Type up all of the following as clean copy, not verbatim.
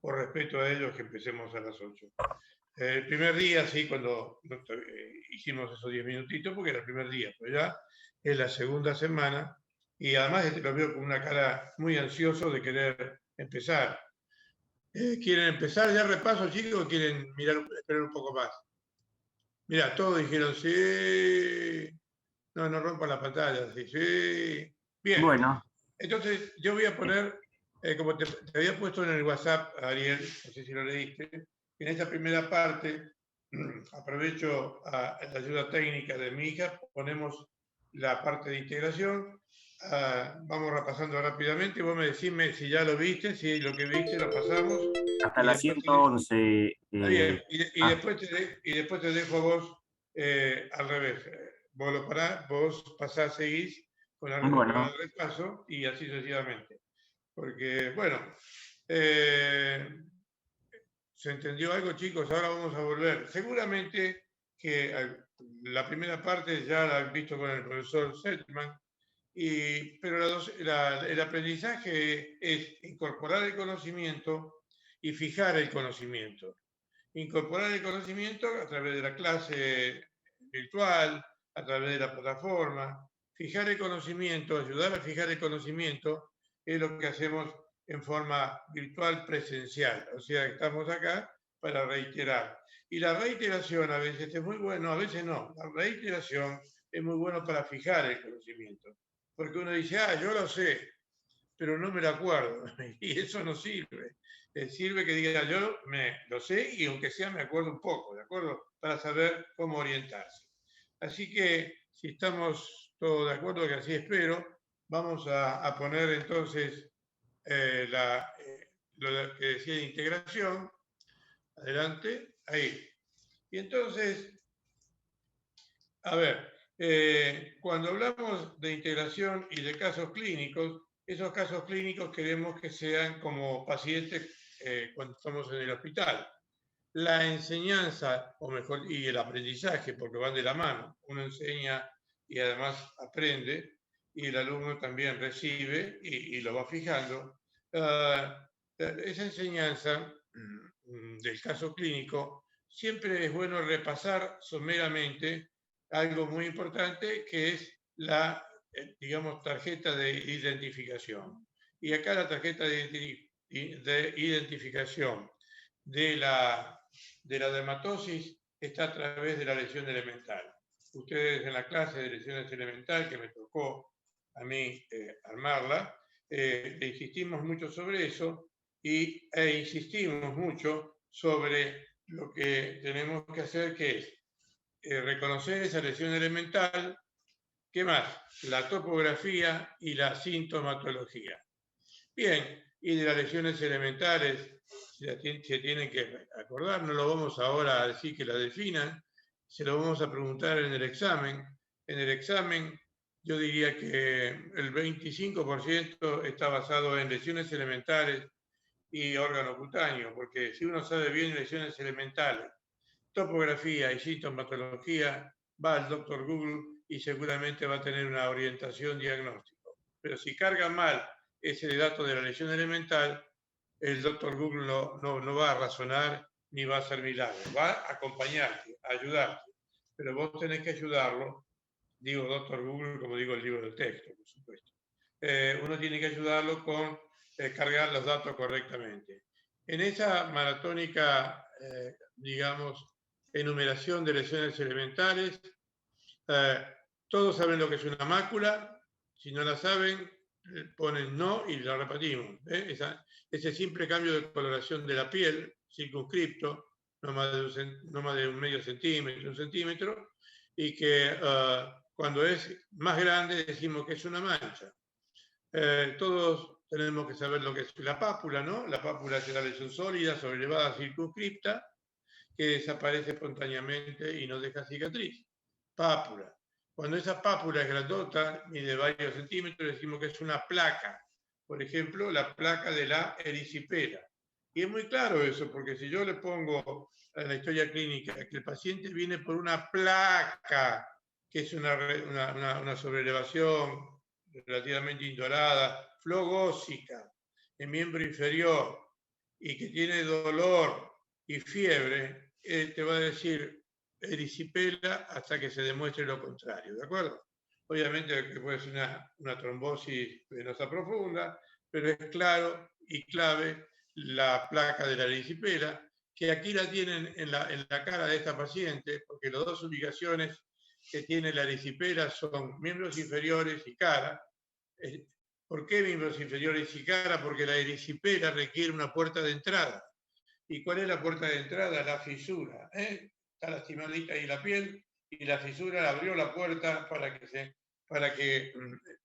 por respeto a ellos, que empecemos a las 8. El primer día, sí, cuando hicimos esos 10 minutitos, porque era el primer día, pero ya es la segunda semana, y además lo veo con una cara muy ansioso de querer empezar. ¿Quieren empezar ya repaso, chicos, o quieren esperar un poco más? Mira, todos dijeron sí. No, no rompan la pantalla, sí, sí. Bien, Bueno, entonces yo voy a poner, como te había puesto en el WhatsApp, Ariel, no sé si lo leíste, en esta primera parte aprovecho la ayuda técnica de mi hija, ponemos la parte de integración, vamos repasando rápidamente, vos me decís si ya lo viste, si lo que viste lo pasamos, hasta y la después 111. está bien, y después te dejo a vos al revés. Vos lo parás, vos pasás, seguís con Bueno, el repaso y así sucesivamente. Porque, bueno, eh, ¿se entendió algo, chicos? Ahora vamos a volver. Seguramente que la primera parte ya la han visto con el profesor Seltman, pero el aprendizaje es incorporar el conocimiento y fijar el conocimiento. Incorporar el conocimiento a través de la clase virtual, a través de la plataforma. Fijar el conocimiento, ayudar a fijar el conocimiento, es lo que hacemos en forma virtual presencial. O sea, estamos acá para reiterar. Y la reiteración a veces es muy bueno, a veces no. La reiteración es muy bueno para fijar el conocimiento. Porque uno dice, yo lo sé, pero no me lo acuerdo. Y eso no sirve. Sirve que diga, yo lo sé y aunque sea me acuerdo un poco, ¿de acuerdo? Para saber cómo orientarse. Así que si estamos todos de acuerdo, que así espero, vamos a poner entonces lo que decía de integración. Adelante, ahí. Y entonces, a ver, cuando hablamos de integración y de casos clínicos, esos casos clínicos queremos que sean como pacientes cuando estamos en el hospital. La enseñanza, o mejor, y el aprendizaje, porque van de la mano. Uno enseña y además aprende, y el alumno también recibe y lo va fijando. Esa enseñanza del caso clínico, siempre es bueno repasar someramente algo muy importante que es la, digamos, tarjeta de identificación. Y acá la tarjeta de identificación de la dermatosis está a través de la lesión elemental. Ustedes en la clase de lesiones elemental, que me tocó a mí armarla, insistimos mucho sobre eso e insistimos mucho sobre lo que tenemos que hacer, que es reconocer esa lesión elemental. ¿Qué más? La topografía y la sintomatología. Bien, y de las lesiones elementales se tienen que acordar, no lo vamos ahora a decir que la definan, se lo vamos a preguntar en el examen. En el examen yo diría que el 25% está basado en lesiones elementales y órgano cutáneo, porque si uno sabe bien lesiones elementales, topografía y sintomatología, va al doctor Google y seguramente va a tener una orientación diagnóstica. Pero si carga mal ese dato de la lesión elemental, el doctor Google no va a razonar ni va a hacer milagros, va a acompañarte, a ayudarte. Pero vos tenés que ayudarlo, digo doctor Google como digo el libro de texto, por supuesto. Uno tiene que ayudarlo con cargar los datos correctamente. En esa maratónica, digamos, enumeración de lesiones elementales, todos saben lo que es una mácula, si no la saben, ponen no y lo repetimos. Ese simple cambio de coloración de la piel, circunscripto, no más de un medio centímetro, un centímetro, y que cuando es más grande decimos que es una mancha. Todos tenemos que saber lo que es la pápula, ¿no? La pápula es una lesión sólida, sobrelevada, circunscripta, que desaparece espontáneamente y no deja cicatriz. Pápula. Cuando esa pápula es grandota y de varios centímetros, decimos que es una placa. Por ejemplo, la placa de la erisipela. Y es muy claro eso, porque si yo le pongo en la historia clínica que el paciente viene por una placa, que es una sobrelevación relativamente indolada, flogósica, en miembro inferior, y que tiene dolor y fiebre, te va a decir erisipela hasta que se demuestre lo contrario, ¿de acuerdo? Obviamente que puede ser una trombosis venosa profunda, pero es claro y clave la placa de la erisipela, que aquí la tienen en la cara de esta paciente, porque las dos ubicaciones que tiene la erisipela son miembros inferiores y cara. ¿Por qué miembros inferiores y cara? Porque la erisipela requiere una puerta de entrada. ¿Y cuál es la puerta de entrada? La fisura. Está lastimadita ahí la piel y la fisura abrió la puerta para que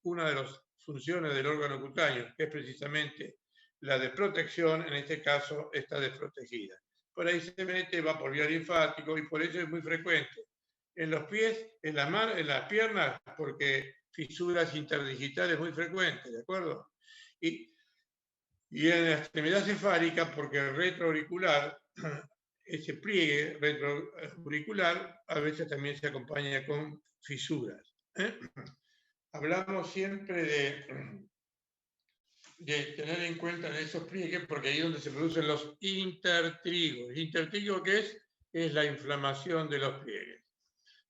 una de las funciones del órgano cutáneo, que es precisamente la de protección, en este caso está desprotegida. Por ahí se mete, va por vía linfático y por eso es muy frecuente. En los pies, en las piernas, porque fisuras interdigitales muy frecuentes, ¿de acuerdo? Y en la extremidad cefálica, porque el retroauricular, ese pliegue retroauricular, a veces también se acompaña con fisuras. Hablamos siempre de tener en cuenta en esos pliegues, porque ahí es donde se producen los intertrigos. ¿Intertrigo qué es? Es la inflamación de los pliegues.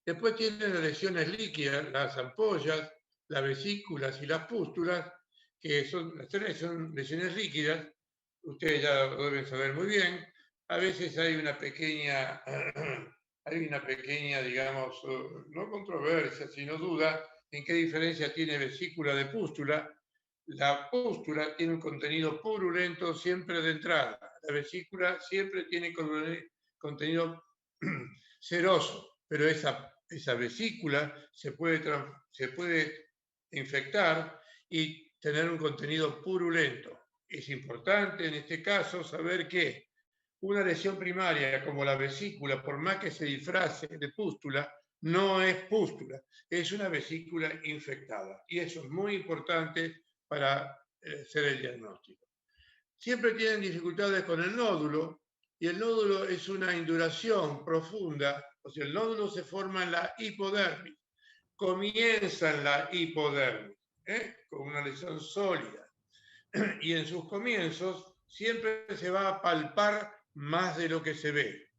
Después tienen las lesiones líquidas, las ampollas, las vesículas y las pústulas, que son las tres son lesiones líquidas. Ustedes ya lo deben saber muy bien. A veces hay una pequeña, digamos, no controversia, sino duda en qué diferencia tiene vesícula de pústula. La pústula tiene un contenido purulento siempre de entrada. La vesícula siempre tiene contenido seroso, pero esa vesícula se puede infectar y tener un contenido purulento. Es importante en este caso saber que una lesión primaria como la vesícula, por más que se disfrace de pústula, no es pústula, es una vesícula infectada. Y eso es muy importante para hacer el diagnóstico. Siempre tienen dificultades con el nódulo, y el nódulo es una induración profunda, o sea, el nódulo se forma en la hipodermis, comienza en la hipodermis, con una lesión sólida, y en sus comienzos siempre se va a palpar más de lo que se ve.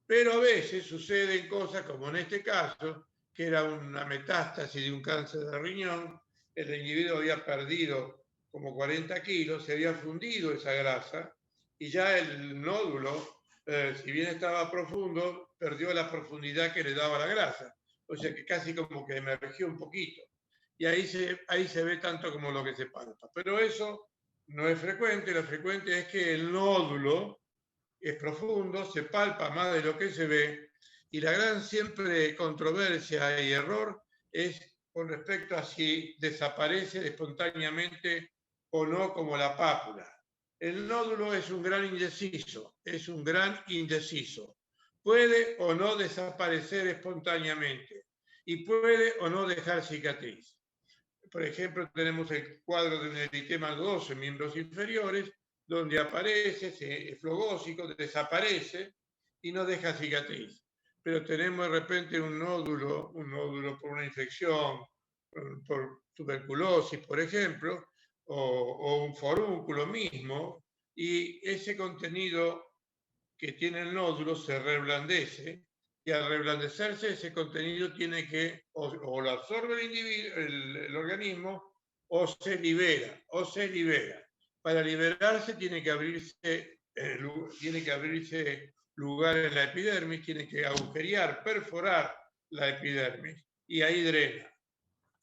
Pero a veces suceden cosas como en este caso, que era una metástasis de un cáncer de riñón, el individuo había perdido como 40 kilos, se había fundido esa grasa y ya el nódulo, si bien estaba profundo, perdió la profundidad que le daba la grasa. O sea que casi como que emergió un poquito. Y ahí se ve tanto como lo que se palpa. Pero eso no es frecuente, lo frecuente es que el nódulo es profundo, se palpa más de lo que se ve, y la gran siempre controversia y error es con respecto a si desaparece espontáneamente o no, como la pápula. El nódulo es un gran indeciso, Puede o no desaparecer espontáneamente y puede o no dejar cicatriz. Por ejemplo, tenemos el cuadro de un eritema nodoso en miembros inferiores, donde aparece, es flogósico, desaparece y no deja cicatriz. Pero tenemos de repente un nódulo por una infección, por tuberculosis, por ejemplo, o un forúnculo mismo, y ese contenido que tiene el nódulo se reblandece, y al reblandecerse ese contenido tiene que o lo absorbe el individuo, el organismo, o se libera. Para liberarse tiene que abrirse lugar en la epidermis, tiene que agujerear, perforar la epidermis, y ahí drena.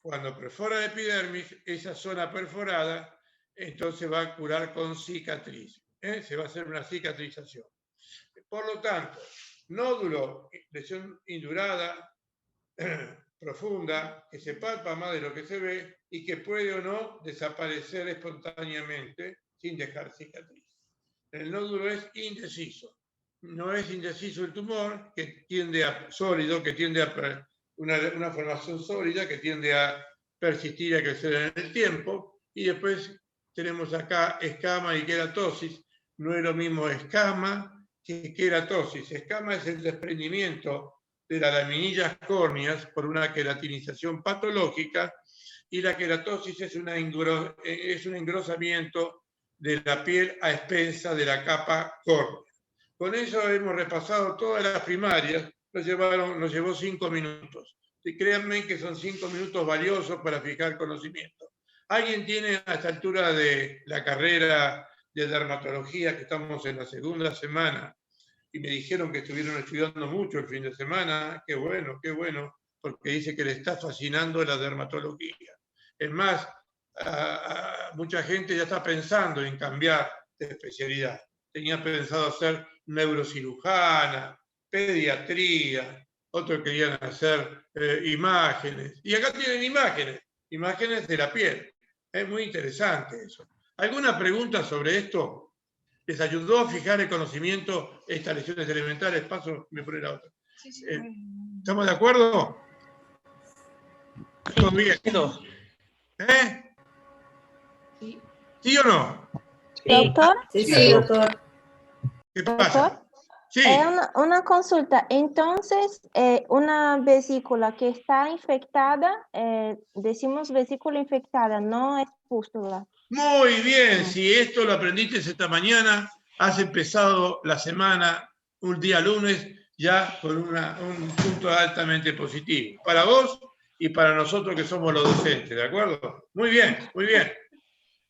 Cuando perfora la epidermis, esa zona perforada, entonces va a curar con cicatriz. Se va a hacer una cicatrización. Por lo tanto, nódulo, lesión indurada, profunda, que se palpa más de lo que se ve y que puede o no desaparecer espontáneamente sin dejar cicatriz. El nódulo es indeciso. No es indeciso el tumor, que tiende a sólido, que tiende a una formación sólida, que tiende a persistir y a crecer en el tiempo. Y después tenemos acá escama y queratosis. No es lo mismo escama que queratosis. Escama es el desprendimiento de las laminillas córneas por una queratinización patológica, y la queratosis es un engrosamiento de la piel a expensas de la capa córnea. Con eso hemos repasado todas las primarias, nos llevó 5 minutos. Y créanme que son 5 minutos valiosos para fijar conocimiento. ¿Alguien tiene a esta altura de la carrera de dermatología, que estamos en la segunda semana, y me dijeron que estuvieron estudiando mucho el fin de semana? Qué bueno, porque dice que le está fascinando la dermatología. Es más, mucha gente ya está pensando en cambiar de especialidad. Tenía pensado ser neurocirujana, pediatría, otros querían hacer imágenes. Y acá tienen imágenes de la piel. Es muy interesante eso. ¿Alguna pregunta sobre esto? ¿Les ayudó a fijar el conocimiento estas lesiones elementales? Paso, me pone la otra. Sí. ¿Estamos de acuerdo? ¿Todo bien? ¿Eh? ¿Sí o no? Doctor. Sí, doctor. ¿Qué pasa? Doctor, Sí. una consulta. Entonces, una vesícula que está infectada, decimos vesícula infectada, no es pústula. Muy bien, si esto lo aprendiste esta mañana, has empezado la semana, un día lunes, ya con un punto altamente positivo. Para vos y para nosotros que somos los docentes, ¿de acuerdo? Muy bien, muy bien.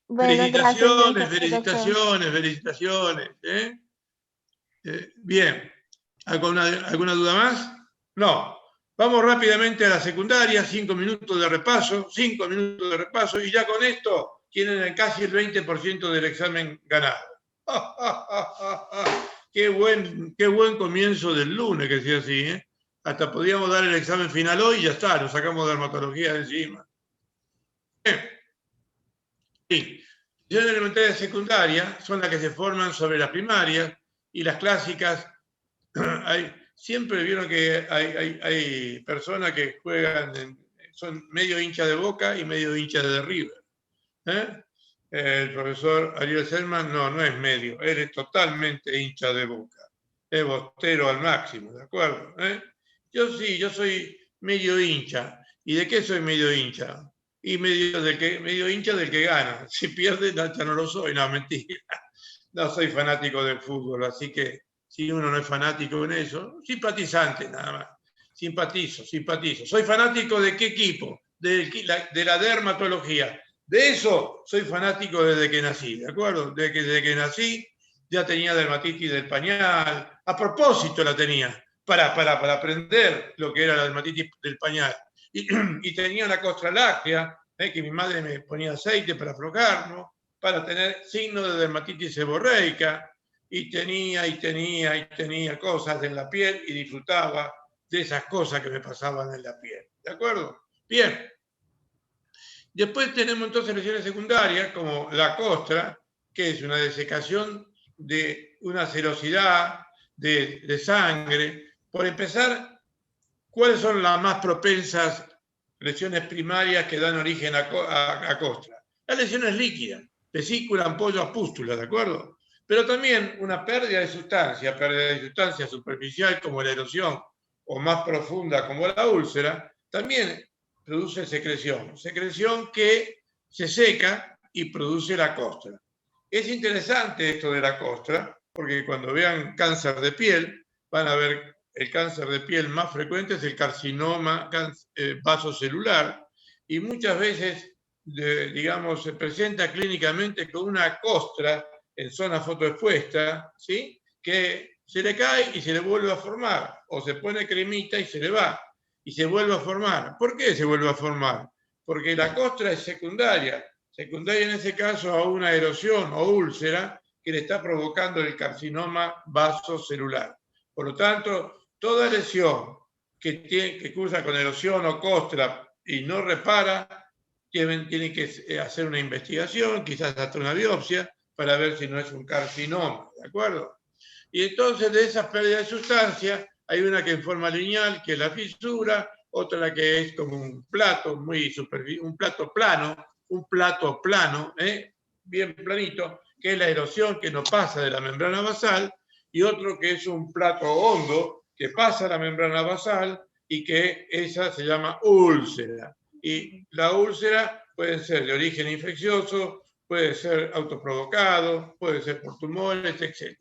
Bueno, felicitaciones, gracias, felicitaciones. Bien. ¿Alguna duda más? No. Vamos rápidamente a la secundaria, 5 minutos de repaso, y ya con esto tienen casi el 20% del examen ganado. Qué buen comienzo del lunes, que sea así, ¿eh? Hasta podíamos dar el examen final hoy y ya está, nos sacamos dermatología de encima. Bien. Sí. Las elementales secundarias son las que se forman sobre las primarias y las clásicas. Siempre vieron que hay personas que juegan, son medio hincha de Boca y medio hincha de River. El profesor Ariel Selman no es medio, él es totalmente hincha de Boca. Es bostero al máximo, ¿de acuerdo? Yo sí, yo soy medio hincha. ¿Y de qué soy medio hincha? Y medio hincha del que gana. Si pierde, ya no lo soy, no, mentira. No soy fanático del fútbol, así que si uno no es fanático en eso, simpatizante nada más. Simpatizo. ¿Soy fanático de qué equipo? De la dermatología. De eso soy fanático desde que nací, ¿de acuerdo? Desde que nací ya tenía dermatitis del pañal. A propósito la tenía, para aprender lo que era la dermatitis del pañal. Y tenía una costra láctea, que mi madre me ponía aceite para aflojarlo, para tener signos de dermatitis seborreica, y tenía cosas en la piel y disfrutaba de esas cosas que me pasaban en la piel. ¿De acuerdo? Bien. Después tenemos entonces lesiones secundarias como la costra, que es una desecación de una serosidad de sangre. Por empezar, ¿cuáles son las más propensas lesiones primarias que dan origen a costra? Las lesiones líquidas, vesícula, ampolla, pústula, ¿de acuerdo? Pero también una pérdida de sustancia superficial como la erosión o más profunda como la úlcera, también produce secreción que se seca y produce la costra. Es interesante esto de la costra, porque cuando vean cáncer de piel, van a ver el cáncer de piel más frecuente es el carcinoma vasocelular, y muchas veces, digamos, se presenta clínicamente con una costra en zona fotoexpuesta, ¿sí? Que se le cae y se le vuelve a formar, o se pone cremita y se le va, y se vuelve a formar. ¿Por qué se vuelve a formar? Porque la costra es secundaria en ese caso a una erosión o úlcera que le está provocando el carcinoma vasocelular. Por lo tanto, toda lesión que cursa con erosión o costra y no repara, tiene que hacer una investigación, quizás hasta una biopsia, para ver si no es un carcinoma, ¿de acuerdo? Y entonces de esas pérdidas de sustancia, hay una que en forma lineal, que es la fisura, otra que es como un plato plano, bien planito, que es la erosión que no pasa de la membrana basal, y otro que es un plato hondo que pasa la membrana basal y que esa se llama úlcera. Y la úlcera puede ser de origen infeccioso, puede ser autoprovocado, puede ser por tumores, etc.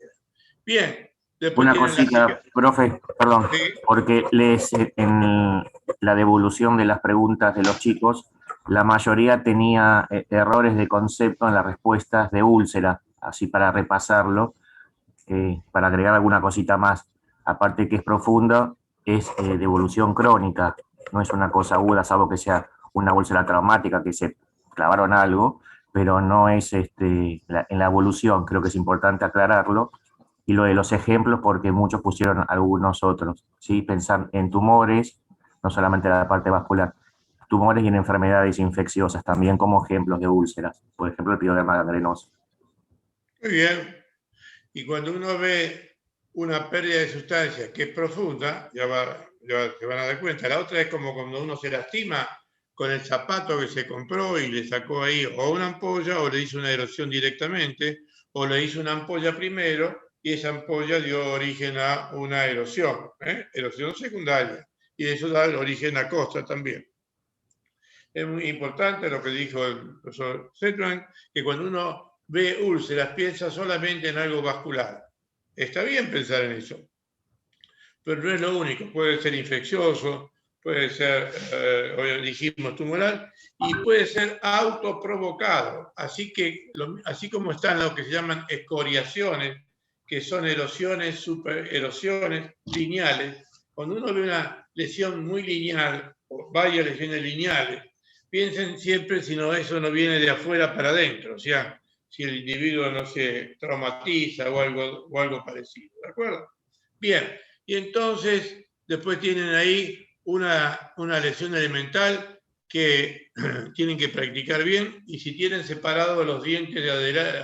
Bien. Después una cosita, profe, perdón, ¿sí? porque en la devolución de las preguntas de los chicos, la mayoría tenía errores de concepto en las respuestas de úlcera, así para repasarlo, para agregar alguna cosita más. Aparte que es profunda, es devolución crónica, no es una cosa aguda, salvo que sea una úlcera traumática, que se clavaron algo, pero no es en la evolución, creo que es importante aclararlo. Y lo de los ejemplos, porque muchos pusieron algunos otros, ¿sí? Pensar en tumores, no solamente la parte vascular, tumores y en enfermedades infecciosas, también como ejemplos de úlceras, por ejemplo, el pioderma gangrenoso. Muy bien. Y cuando uno ve una pérdida de sustancia que es profunda, ya se van a dar cuenta. La otra es como cuando uno se lastima con el zapato que se compró y le sacó ahí o una ampolla o le hizo una erosión directamente, o le hizo una ampolla primero y esa ampolla dio origen a una erosión, erosión secundaria, y eso da origen a costra también. Es muy importante lo que dijo el profesor Zetland, que cuando uno ve úlceras piensa solamente en algo vascular. Está bien pensar en eso, pero no es lo único. Puede ser infeccioso, puede ser, hoy dijimos, tumoral, y puede ser autoprovocado. Así que, así como están lo que se llaman escoriaciones, que son erosiones, supererosiones lineales, cuando uno ve una lesión muy lineal, o varias lesiones lineales, piensen siempre si no, eso no viene de afuera para adentro, o sea, si el individuo no se traumatiza o algo parecido, ¿de acuerdo? Bien, y entonces después tienen ahí una lesión elemental que tienen que practicar bien, y si tienen separados los dientes de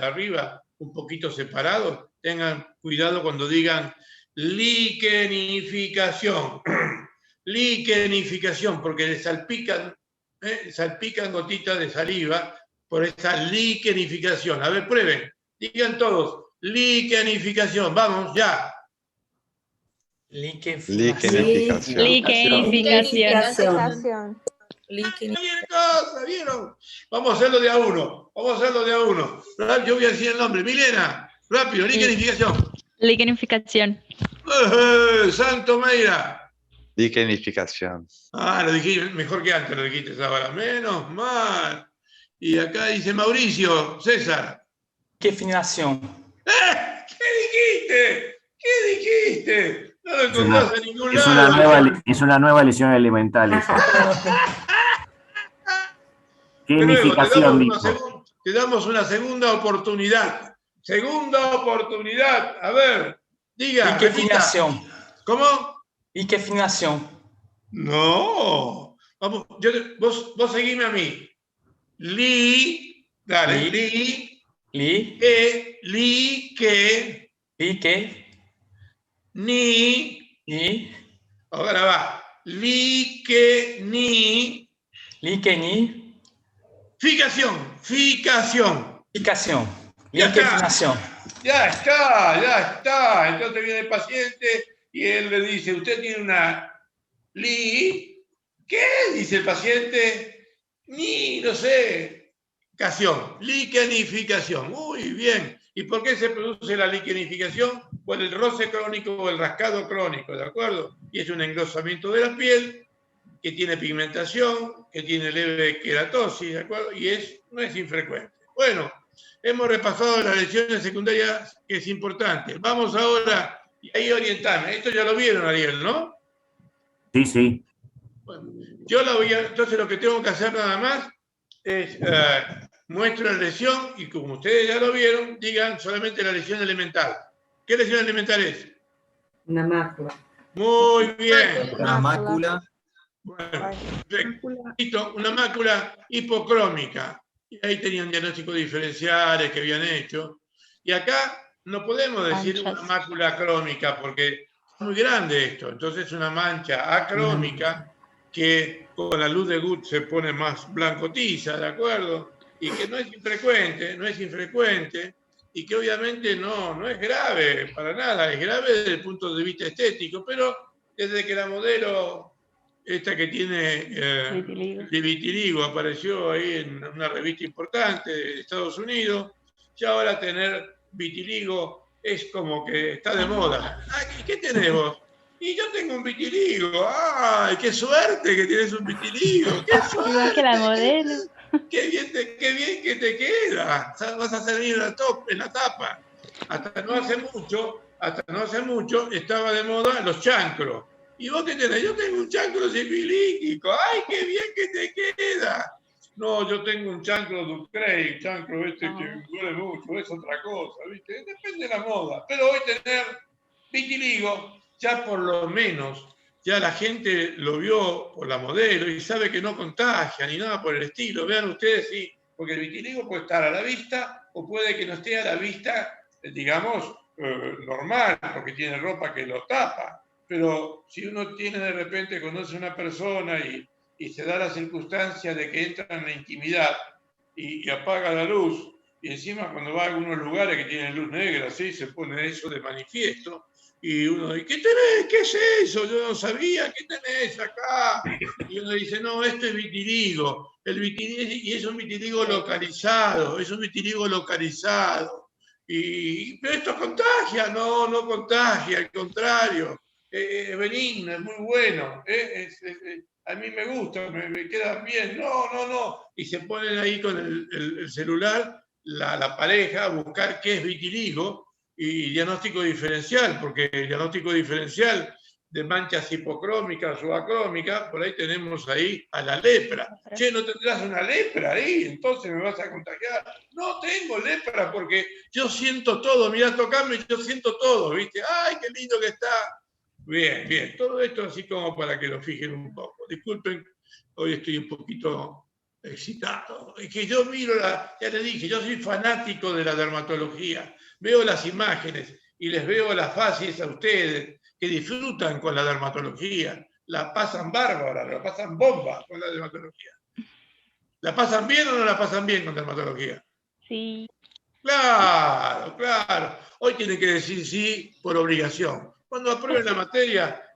arriba, un poquito separados, tengan cuidado cuando digan liquenificación. Liquenificación, porque le salpican gotitas de saliva por esa liquenificación. A ver, prueben, digan todos, liquenificación, vamos, ya. Liquenificación. ¿Vieron? Vamos a hacerlo de a uno. Yo voy a decir el nombre. Milena, rápido, liquenificación. Liquenificación. Santo Meira. Liquenificación. Lo dije mejor que antes, lo dijiste, Zabala. Menos mal. Y acá dice Mauricio, César. Liquefinación. ¿Qué dijiste? No lo encontrás en ningún lado. Es una nueva lesión elemental esa. Liquenificación, te damos una segunda oportunidad. A ver, diga. Liquefinación. ¿Cómo? Liquefinación. No. Vamos, vos seguime a mí. Dale. Ni. Ahora va. Ficación. Liquefinación. Ya está. Entonces viene el paciente y él le dice, usted tiene una ¿qué? Dice el paciente, no sé, liquenificación. Muy bien. ¿Y por qué se produce la liquenificación? Por el roce crónico o el rascado crónico, ¿de acuerdo? Y es un engrosamiento de la piel que tiene pigmentación, que tiene leve queratosis, ¿de acuerdo? Y no es infrecuente. Bueno, hemos repasado las lesiones secundarias, que es importante. Vamos ahora, y ahí orientame. Esto ya lo vieron, Ariel, ¿no? Sí. Bueno, entonces lo que tengo que hacer nada más es muestro la lesión y como ustedes ya lo vieron, digan solamente la lesión elemental. ¿Qué lesión elemental es? Una mácula. Muy bien. Una mácula. Bueno, perfecto. Una mácula hipocrómica. Y ahí tenían diagnósticos diferenciales que habían hecho. Y acá no podemos decir una mácula crómica porque es muy grande esto. Entonces es una mancha acrómica que con la luz de Gutt se pone más blanco tiza, ¿de acuerdo? Y que no es infrecuente, y que obviamente no es grave para nada, es grave desde el punto de vista estético, pero desde que la modelo esta que tiene Vitiligo. de vitiligo, apareció ahí en una revista importante de Estados Unidos, y ahora tener vitiligo es como que está de moda. ¿Y qué tenés vos? Y yo tengo un vitiligo. ¡Ay, qué suerte que tienes un vitiligo! ¡Qué suerte! Igual que la modelo. ¡Qué bien que te queda! Vas a salir en la tapa. Hasta no hace mucho estaba de moda los chancros. ¿Y vos qué tenés? Yo tengo un chancro sifilítico. ¡Ay, qué bien que te queda! No, yo tengo un chancro Ducrey, un chancro que duele mucho, es otra cosa, ¿viste? Depende de la moda. Pero hoy tener vitiligo, ya por lo menos, ya la gente lo vio por la modelo y sabe que no contagia ni nada por el estilo. Vean ustedes, sí, porque el vitiligo puede estar a la vista o puede que no esté a la vista, digamos, normal, porque tiene ropa que lo tapa. Pero si uno tiene de repente, conoce a una persona y se da la circunstancia de que entra en la intimidad y apaga la luz, y encima cuando va a algunos lugares que tienen luz negra, ¿sí? Se pone eso de manifiesto, y uno dice, ¿qué tenés? ¿Qué es eso? Yo no sabía, ¿qué tenés acá? Y uno dice, no, esto es vitiligo. Y es un vitiligo localizado, es un vitiligo localizado. Pero esto contagia, no contagia, al contrario. Es benigno, es muy bueno, a mí me gusta, me queda bien, no. Y se ponen ahí con el celular, la pareja, a buscar qué es vitiligo y diagnóstico diferencial, porque el diagnóstico diferencial de manchas hipocrómicas o acrómicas, por ahí tenemos ahí a la lepra. Che, ¿no tendrás una lepra ahí? Entonces me vas a contagiar. No tengo lepra porque yo siento todo, mirá, tocame, yo siento todo, ¿viste? ¡Ay, qué lindo que está! Bien. Todo esto así como para que lo fijen un poco. Disculpen, hoy estoy un poquito excitado. Es que yo miro, ya les dije, yo soy fanático de la dermatología. Veo las imágenes y les veo las fases a ustedes que disfrutan con la dermatología. La pasan bárbara, la pasan bomba con la dermatología. ¿La pasan bien o no la pasan bien con dermatología? Sí. Claro. Hoy tienen que decir sí por obligación. Cuando aprueben la materia,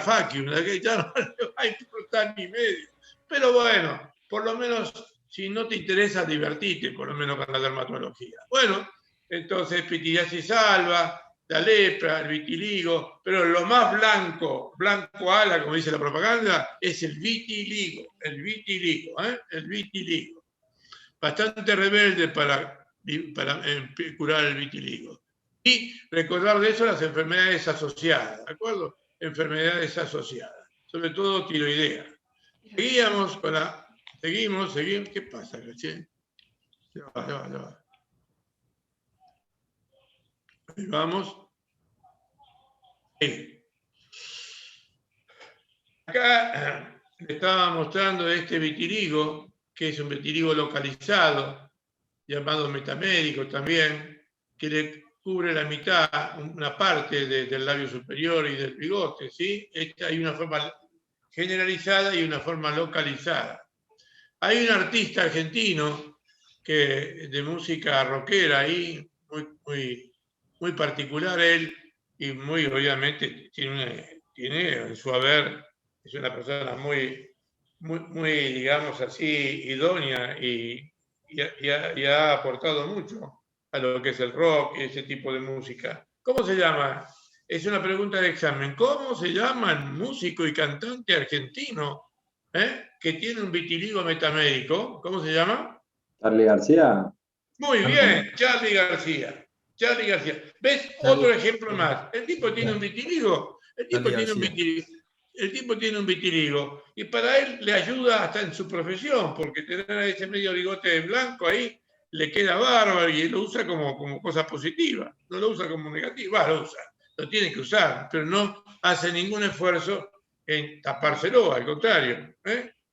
fuck you, ya no le va a importar ni medio. Pero bueno, por lo menos, si no te interesa, divertite, por lo menos con la dermatología. Bueno, entonces pitiliasis alba, la lepra, el vitiligo, pero lo más blanco ala, como dice la propaganda, es el vitiligo. Bastante rebelde para curar el vitiligo. Y recordar de eso las enfermedades asociadas, ¿de acuerdo? Enfermedades asociadas, sobre todo tiroidea. Seguimos. ¿Qué pasa, Caché? Ya va. Ahí vamos. Ahí. Acá le estaba mostrando este vitiligo, que es un vitiligo localizado, llamado metamédico también, que le cubre la mitad, una parte del labio superior y del bigote, ¿sí? Hay una forma generalizada y una forma localizada. Hay un artista argentino de música rockera ahí, muy particular él, y muy obviamente tiene en su haber, es una persona muy, digamos así, idónea y ha aportado mucho a lo que es el rock y ese tipo de música. ¿Cómo se llama? Es una pregunta de examen. ¿Cómo se llama el músico y cantante argentino que tiene un vitiligo metamédico? ¿Cómo se llama? Charly García. Muy bien, Charly García. ¿Ves? Otro ejemplo más. El tipo tiene un vitiligo. El tipo tiene un vitiligo. Y para él le ayuda hasta en su profesión, porque tener ese medio bigote blanco ahí le queda bárbaro y él lo usa como cosa positiva. No lo usa como negativa. Lo usa. Lo tiene que usar, pero no hace ningún esfuerzo en tapárselo, al contrario.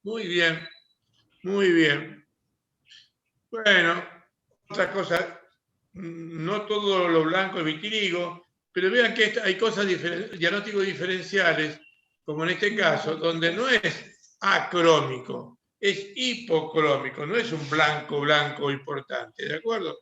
Muy bien. Bueno, otra cosa, no todo lo blanco es vitiligo, pero vean que hay cosas diagnósticos diferenciales, como en este caso, donde no es acrómico, es hipocrómico, no es un blanco importante, ¿de acuerdo?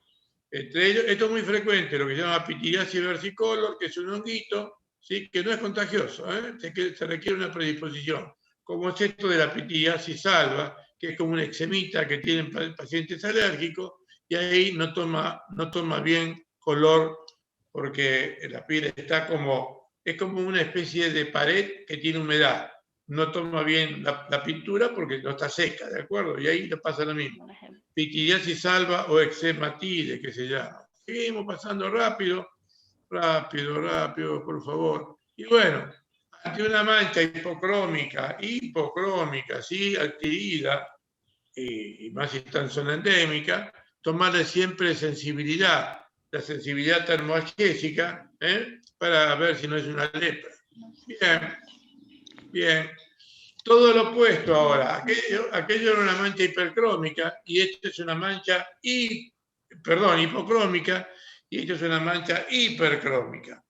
Entre ellos, esto es muy frecuente, lo que se llama pitiliasis versicolor, que es un honguito ¿sí? Que no es contagioso, se requiere una predisposición, como es esto de la pitidiasis alba, que es como una eczemita que tienen pacientes alérgicos, y ahí no toma bien color, porque la piel está es como una especie de pared que tiene humedad. No toma bien la pintura porque no está seca, ¿de acuerdo? Y ahí le pasa lo mismo. Por ejemplo. Pitidiasis alba o eczematide, que se llama. Seguimos pasando rápido, por favor. Y bueno, ante una mancha hipocrómica, ¿sí? Adquirida, y más si está en zona endémica, tomarle siempre sensibilidad, la sensibilidad termoagésica, para ver si no es una lepra. Bien. Todo lo opuesto ahora. Aquello era una mancha hipercrómica y esto es una mancha hipocrómica y esto es una mancha hipercrómica.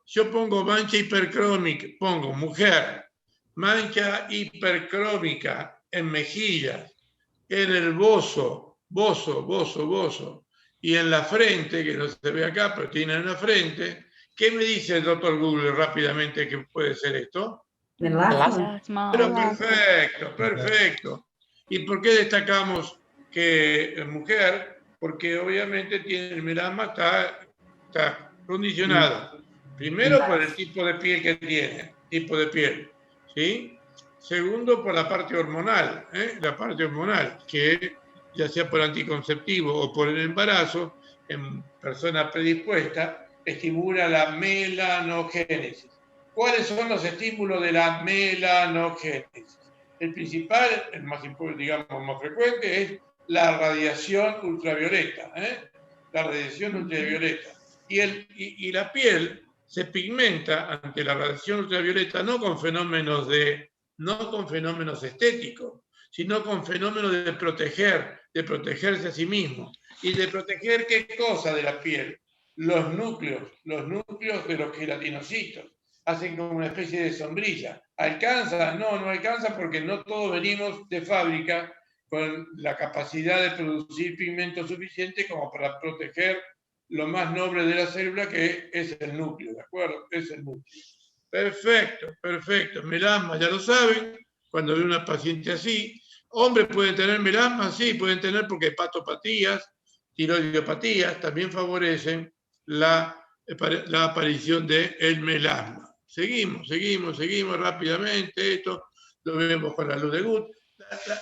Yo pongo mancha hipercrómica, pongo mujer, mancha hipercrómica en mejillas, en el bozo, y en la frente, que no se ve acá, pero tiene en la frente. ¿Qué me dice el doctor Google rápidamente que puede ser esto? Melasma. Pero perfecto. ¿Y por qué destacamos que mujer? Porque obviamente tiene el melasma, está condicionado. Primero por el tipo de piel que tiene, ¿sí? Segundo por la parte hormonal, que ya sea por anticonceptivo o por el embarazo, en persona predispuesta, estimula la melanogénesis. ¿Cuáles son los estímulos de la melanogénesis? El principal, el más frecuente, es la radiación ultravioleta. La radiación ultravioleta. Y la piel se pigmenta ante la radiación ultravioleta no con fenómenos estéticos, sino con fenómenos de protegerse a sí mismo. ¿Y de proteger qué cosa de la piel? Los núcleos de los queratinocitos. Hacen como una especie de sombrilla. ¿Alcanza? No alcanza porque no todos venimos de fábrica con la capacidad de producir pigmento suficiente como para proteger lo más noble de la célula, que es el núcleo, ¿de acuerdo? Es el núcleo. Perfecto. Melasma, ya lo saben, cuando ve una paciente así. Hombres pueden tener melasma, sí, pueden tener porque hepatopatías, tiroideopatías también favorecen la aparición del melasma. Seguimos rápidamente. Esto lo vemos con la luz de Guth.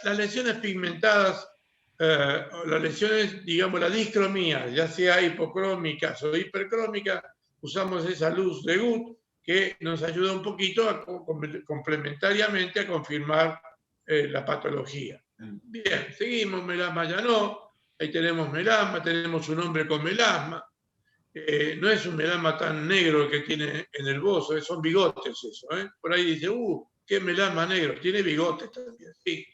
Las lesiones pigmentadas, las lesiones, digamos, la discromía, ya sea hipocrómicas o hipercrómicas, usamos esa luz de Guth que nos ayuda un poquito complementariamente a confirmar la patología. Bien, seguimos, melasma ya no. Ahí tenemos melasma, tenemos un hombre con melasma. No es un melasma tan negro el que tiene en el bozo, son bigotes eso. Por ahí dice, qué melasma negro, tiene bigotes también. Sí.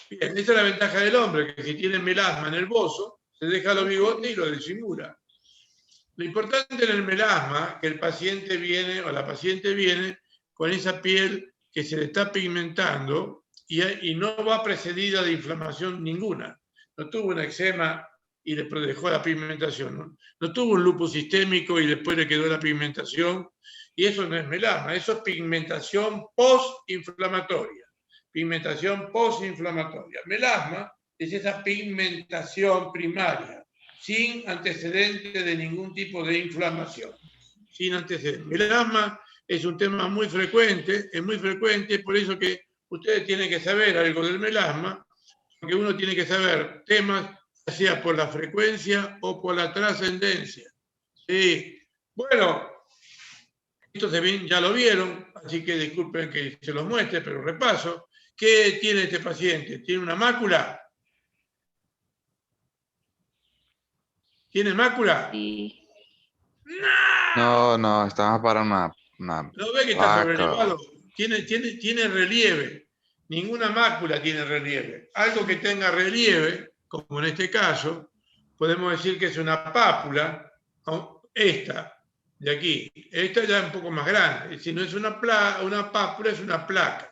Bien, esa es la ventaja del hombre, que si tiene melasma en el bozo, se deja los bigotes y lo disimula. Lo importante en el melasma, que el paciente viene o la paciente viene con esa piel que se le está pigmentando y no va precedida de inflamación ninguna. No tuvo un eczema y después dejó la pigmentación. No tuvo un lupus sistémico y después le quedó la pigmentación. Y eso no es melasma, eso es pigmentación postinflamatoria. Melasma es esa pigmentación primaria, sin antecedente de ningún tipo de inflamación. Sin antecedente. Melasma es un tema muy frecuente, por eso que ustedes tienen que saber algo del melasma, porque uno tiene que saber temas, ya sea por la frecuencia o por la trascendencia. Sí. Bueno, esto ya lo vieron, así que disculpen que se los muestre, pero repaso. ¿Qué tiene este paciente? ¿Tiene una mácula? ¿Tiene mácula? Sí. No, estamos para una ¿No ve que está sobrelevado? Tiene relieve. Ninguna mácula tiene relieve. Algo que tenga relieve, como en este caso, podemos decir que es una pápula, ¿no? Esta de aquí. Esta ya es un poco más grande. Si no es una pápula, es una placa.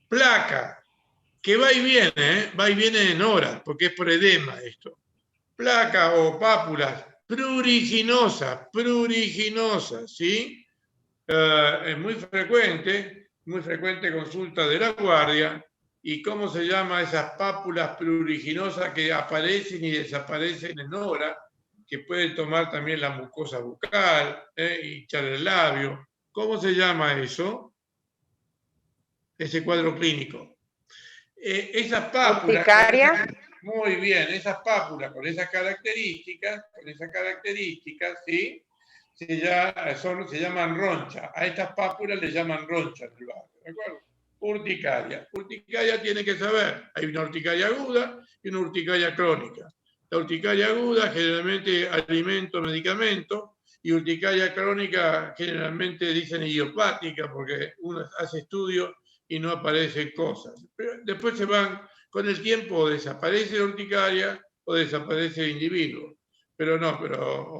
Placa, que va y viene en horas, porque es por edema esto. Placa o pápulas pruriginosas, ¿sí? Es muy frecuente consulta de la guardia. ¿Y cómo se llama esas pápulas pruriginosas que aparecen y desaparecen en hora? Que pueden tomar también la mucosa bucal, hinchar el labio. ¿Cómo se llama eso? Ese cuadro clínico. Esas pápulas... Urticaria. Muy bien, esas pápulas con esas características, ¿sí? Se llaman roncha. A estas pápulas le llaman roncha en el barrio, ¿de acuerdo? Urticaria. Urticaria tiene que saber, hay una urticaria aguda y una urticaria crónica. La urticaria aguda generalmente alimento, medicamento, y urticaria crónica generalmente dicen idiopática porque uno hace estudios y no aparecen cosas. Pero después se van, con el tiempo o desaparece la urticaria o desaparece el individuo. Pero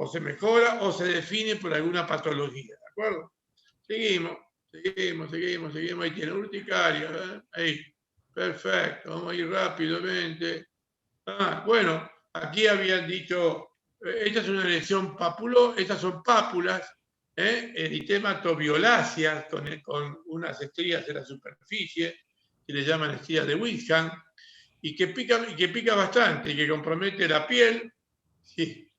o se mejora o se define por alguna patología, ¿de acuerdo? Seguimos. Ahí tiene urticaria, ¿eh? Ahí, perfecto, vamos a ir rápidamente. Bueno, aquí habían dicho, esta es una lesión estas son pápulas, eritematoviolaceas con unas estrías en la superficie, que le llaman estrías de Wisham, y que pica bastante, y que compromete la piel, sí,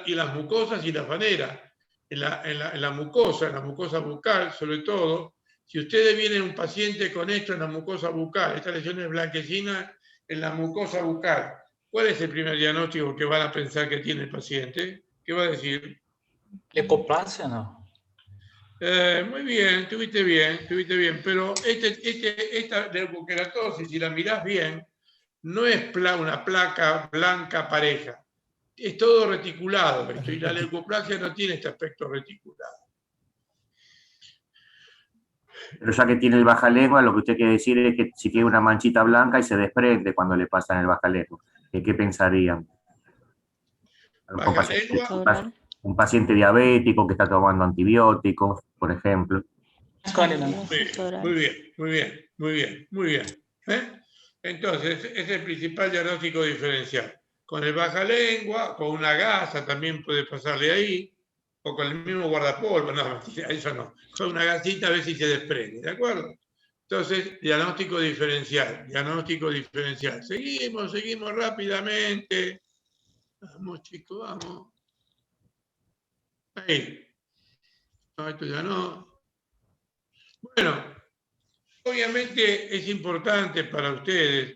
y las mucosas y las vaneras. En la mucosa bucal, sobre todo, si ustedes vienen un paciente con esto en la mucosa bucal, estas lesiones blanquecinas en la mucosa bucal, ¿cuál es el primer diagnóstico que van a pensar que tiene el paciente? ¿Qué va a decir? Leucoplasia, ¿no? Muy bien, estuviste bien, pero esta leucoqueratosis, si la mirás bien, no es una placa blanca pareja. Es todo reticulado esto, y la leucoplasia no tiene este aspecto reticulado. Pero ya que tiene el baja lengua, lo que usted quiere decir es que si tiene una manchita blanca y se desprende cuando le pasan el baja lengua, ¿qué pensarían? Un paciente diabético que está tomando antibióticos, por ejemplo. Muy bien. Entonces, es el principal diagnóstico diferencial. Con el baja lengua, con una gasa también puede pasarle ahí, o con el mismo guardapolvo, no, mentira, eso no. Con una gasita a ver si se desprende, ¿de acuerdo? Entonces, diagnóstico diferencial. Seguimos rápidamente. Vamos, chicos, vamos. Ahí. No, esto ya no. Bueno, obviamente es importante para ustedes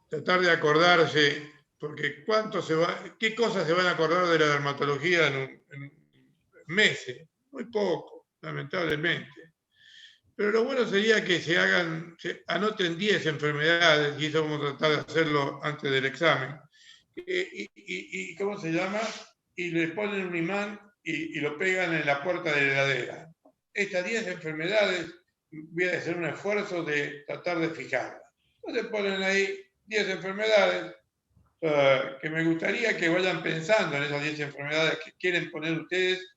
tratar de acordarse, porque ¿qué cosas se van a acordar de la dermatología en meses? Muy poco, lamentablemente. Pero lo bueno sería que se anoten 10 enfermedades, y eso vamos a tratar de hacerlo antes del examen. Y ¿cómo se llama? Y le ponen un imán y lo pegan en la puerta de la heladera. Estas 10 enfermedades, voy a hacer un esfuerzo de tratar de fijarlas. Entonces ponen ahí 10 enfermedades que me gustaría que vayan pensando en esas 10 enfermedades que quieren poner ustedes,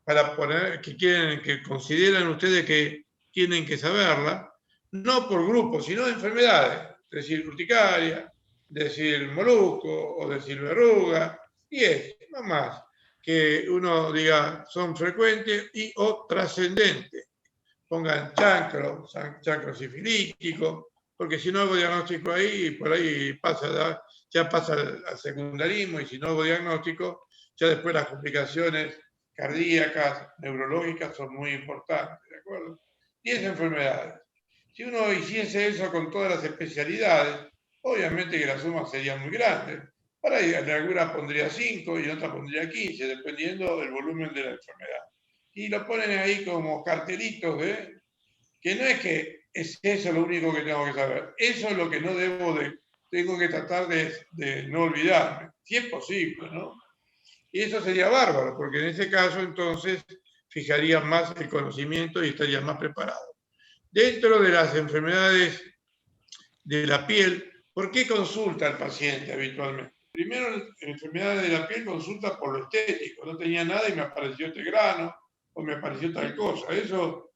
que consideran ustedes que tienen que saberla, no por grupos, sino de enfermedades, es decir, urticaria, decir molusco o decir verruga, 10, no más, que uno diga son frecuentes y o trascendentes. Pongan chancro sifilítico, porque si no hago diagnóstico ahí, por ahí ya pasa al secundarismo, y si no hago diagnóstico, ya después las complicaciones cardíacas, neurológicas son muy importantes, ¿de acuerdo? 10 enfermedades. Si uno hiciese eso con todas las especialidades, obviamente que la suma sería muy grande. Para ahí en alguna pondría 5 y en otra pondría 15, dependiendo del volumen de la enfermedad. Y lo ponen ahí como cartelitos, que no es que es eso lo único que tengo que saber. Eso es lo que no tengo que tratar de no olvidarme, si es posible, ¿no? Y eso sería bárbaro, porque en ese caso entonces fijaría más el conocimiento y estaría más preparado. Dentro de las enfermedades de la piel, ¿por qué consulta al paciente habitualmente? Primero, en enfermedades de la piel consulta por lo estético. No tenía nada y me apareció este grano o me apareció tal cosa. Eso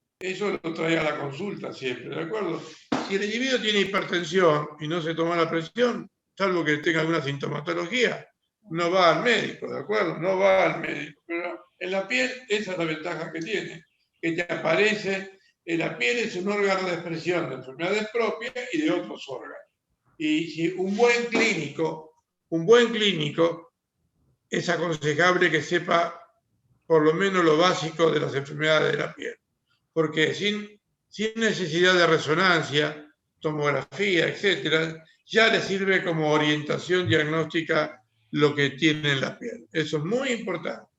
lo trae a la consulta siempre, ¿de acuerdo? Si el individuo tiene hipertensión y no se toma la presión, salvo que tenga alguna sintomatología, no va al médico, ¿de acuerdo? No va al médico. Pero En la piel, esa es la ventaja que tiene, que te aparece, la piel es un órgano de expresión de enfermedades propias y de otros órganos. Y si un buen clínico es aconsejable que sepa por lo menos lo básico de las enfermedades de la piel, porque sin necesidad de resonancia, tomografía, etcétera, ya le sirve como orientación diagnóstica lo que tiene en la piel. Eso es muy importante.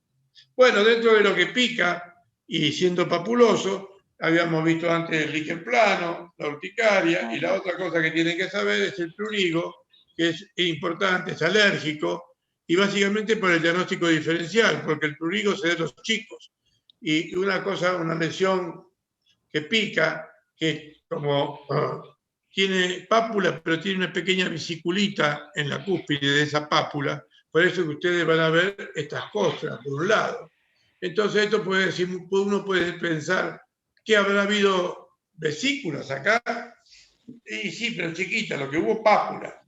Bueno, dentro de lo que pica y siendo papuloso, habíamos visto antes el líquen plano, la urticaria, y la otra cosa que tienen que saber es el prurigo, que es importante, es alérgico, y básicamente por el diagnóstico diferencial, porque el prurigo se da en los chicos. Y una lesión que pica, que como tiene pápula, pero tiene una pequeña vesiculita en la cúspide de esa pápula, por eso que ustedes van a ver estas costras, por un lado. Entonces esto puede decir, uno puede pensar que habrá habido vesículas acá, y sí, pero chiquita, lo que hubo pápula.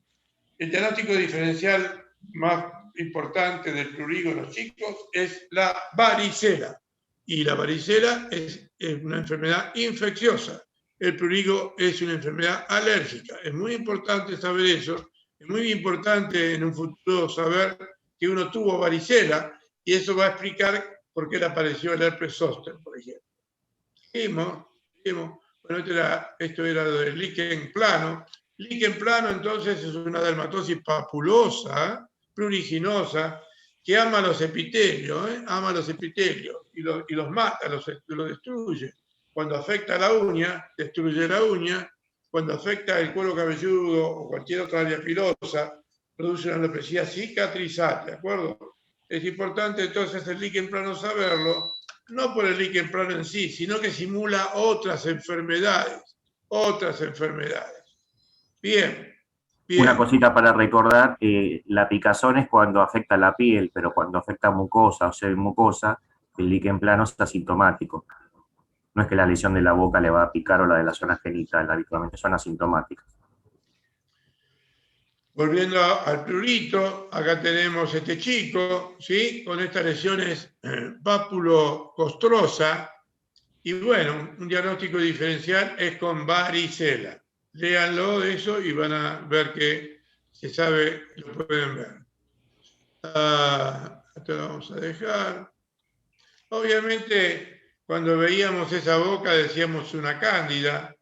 El diagnóstico diferencial más importante del prurigo en los chicos es la varicela. Y la varicela es una enfermedad infecciosa. El prurigo es una enfermedad alérgica. Es muy importante saber eso. Es muy importante en un futuro saber que uno tuvo varicela y eso va a explicar por qué le apareció el herpes zóster, por ejemplo. Seguimos. Bueno, esto era lo del líquen plano. Líquen plano, entonces, es una dermatosis papulosa, pruriginosa, que ama los epitelios, ama los epitelios y los mata, los destruye. Cuando afecta la uña, destruye la uña. Cuando afecta el cuero cabelludo o cualquier otra área pilosa, produce una alopecia cicatrizante, ¿de acuerdo? Es importante entonces el líquen plano saberlo, no por el líquen plano en sí, sino que simula otras enfermedades. Bien. Una cosita para recordar, la picazón es cuando afecta la piel, pero cuando afecta mucosa o submucosa, el líquen plano es asintomático. No es que la lesión de la boca le va a picar o la de la zona genital, habitualmente son asintomáticas. Volviendo al prurito, acá tenemos este chico, ¿sí? Con estas lesiones pápulo-costrosa, y bueno, un diagnóstico diferencial es con varicela. Léanlo de eso y van a ver que se sabe, lo pueden ver. Esto lo vamos a dejar. Obviamente, cuando veíamos esa boca decíamos una cándida,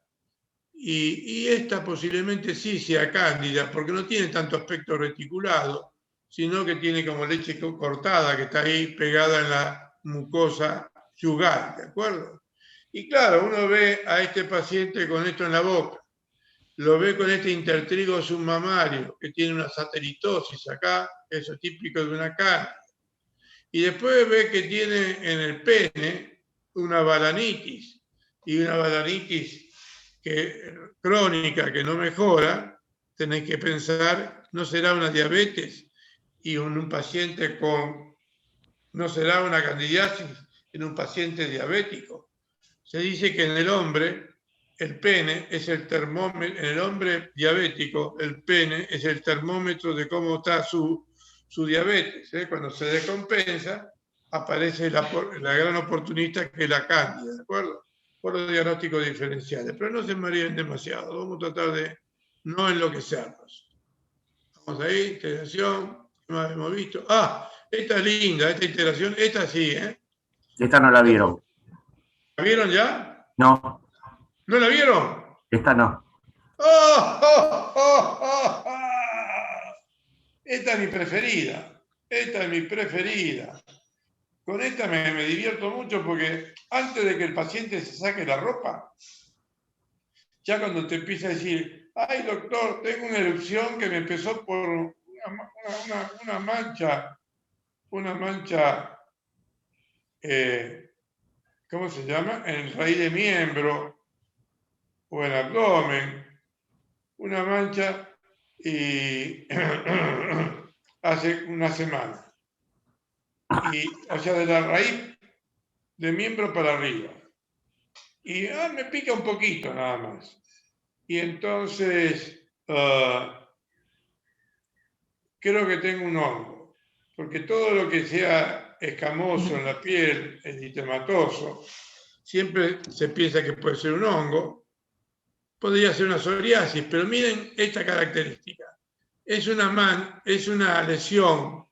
y esta posiblemente sí sea cándida, porque no tiene tanto aspecto reticulado, sino que tiene como leche cortada que está ahí pegada en la mucosa yugal, ¿de acuerdo? Y claro, uno ve a este paciente con esto en la boca, lo ve con este intertrigo submamario, que tiene una satelitosis acá, eso es típico de una cándida. Y después ve que tiene en el pene una balanitis, y una balanitis crónica que no mejora, tenéis que pensar, ¿no será una diabetes? Y un paciente ¿no será una candidiasis en un paciente diabético? Se dice que en el hombre, el pene es el termómetro, en el hombre diabético, el pene es el termómetro de cómo está su diabetes. Cuando se descompensa, aparece la gran oportunista que es la cándida, ¿de acuerdo? Por los diagnósticos diferenciales. Pero no se marean demasiado, vamos a tratar de no enloquecernos. Vamos ahí, integración, ¿qué más hemos visto? Esta es linda, esta integración, esta sí, ¿eh? Esta no la vieron. ¿La vieron ya? No. ¿No la vieron? Esta no. Esta es mi preferida. Con esta me divierto mucho porque antes de que el paciente se saque la ropa, ya cuando te empieza a decir, ay doctor, tengo una erupción que me empezó por una mancha, ¿cómo se llama? En raíz de miembro o en abdomen, una mancha y hace una semana. O sea, de la raíz de miembro para arriba. Y me pica un poquito nada más. Y entonces creo que tengo un hongo. Porque todo lo que sea escamoso en la piel, eritematoso, siempre se piensa que puede ser un hongo, podría ser una psoriasis, pero miren esta característica. Es una lesión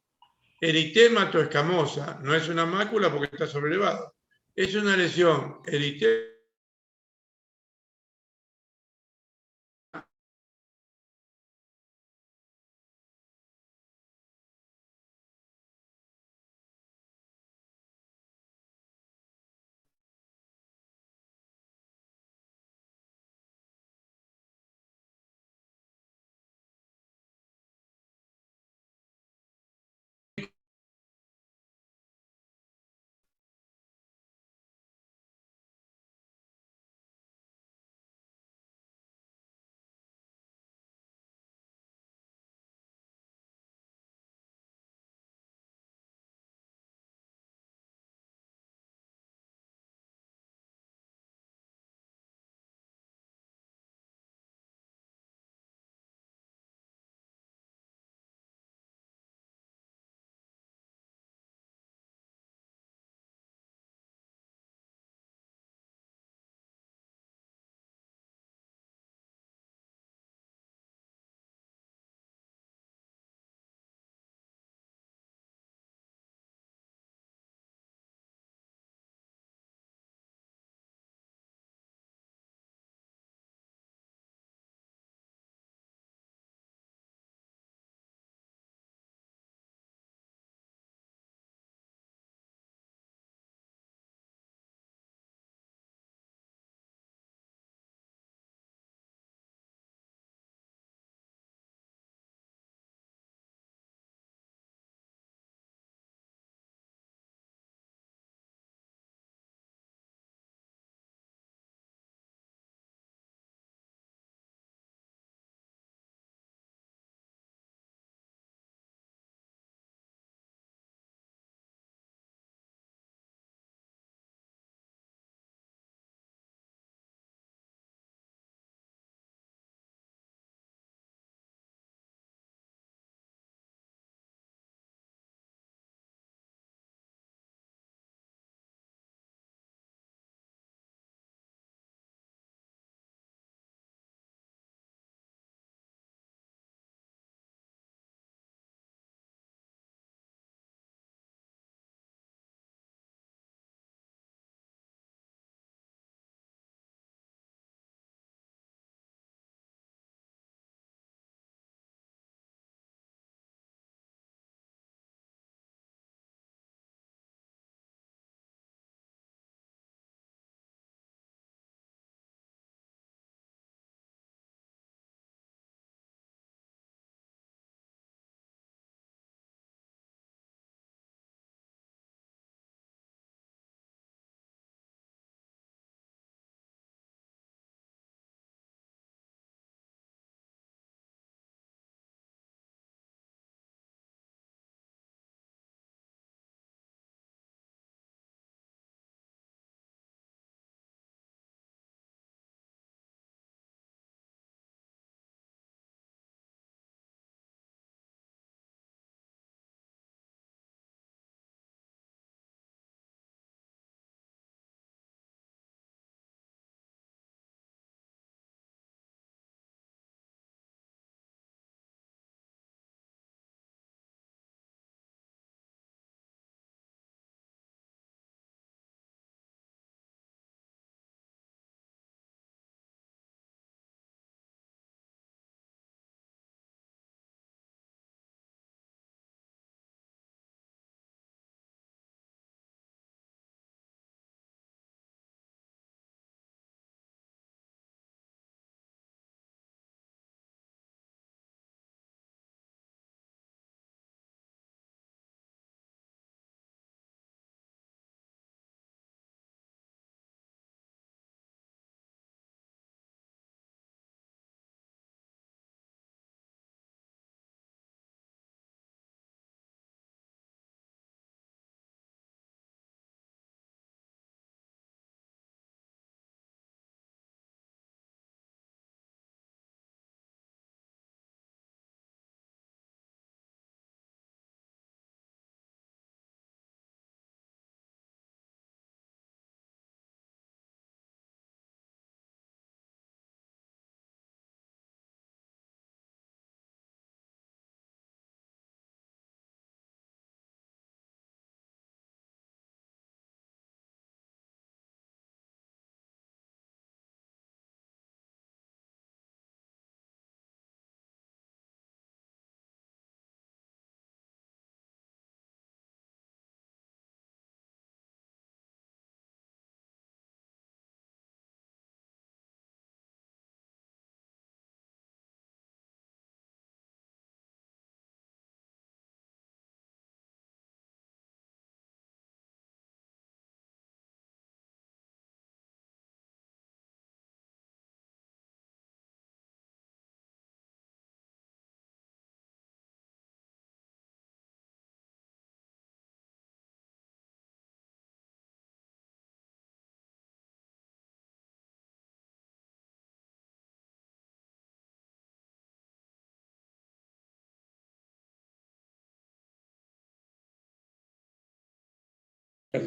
eritémato escamosa, no es una mácula porque está sobrelevado. Es una lesión eritémato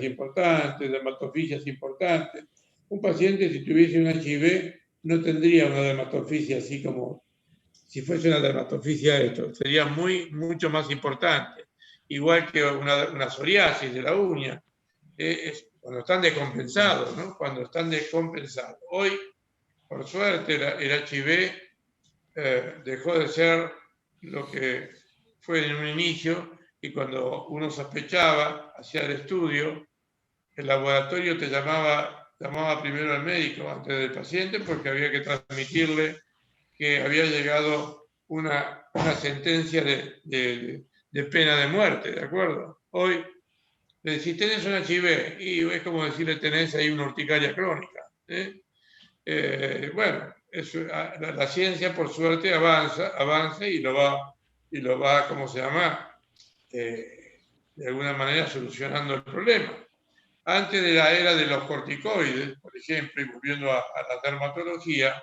importantes, dermatofisias importantes. Un paciente, si tuviese un HIV, no tendría una dermatofisia así como si fuese una dermatofisia esto. Sería mucho más importante. Igual que una psoriasis de la uña. Cuando están descompensados, ¿no? Cuando están descompensados. Hoy, por suerte, el HIV dejó de ser lo que fue en un inicio, y cuando uno sospechaba, hacía el estudio, el laboratorio te llamaba primero al médico antes del paciente, porque había que transmitirle que había llegado una sentencia de pena de muerte, ¿de acuerdo? Hoy, si tenés un HIV, y es como decirle tenés ahí una urticaria crónica. Bueno, la ciencia por suerte avanza y lo va, ¿cómo se llama? De alguna manera solucionando el problema. Antes de la era de los corticoides, por ejemplo, y volviendo a la dermatología,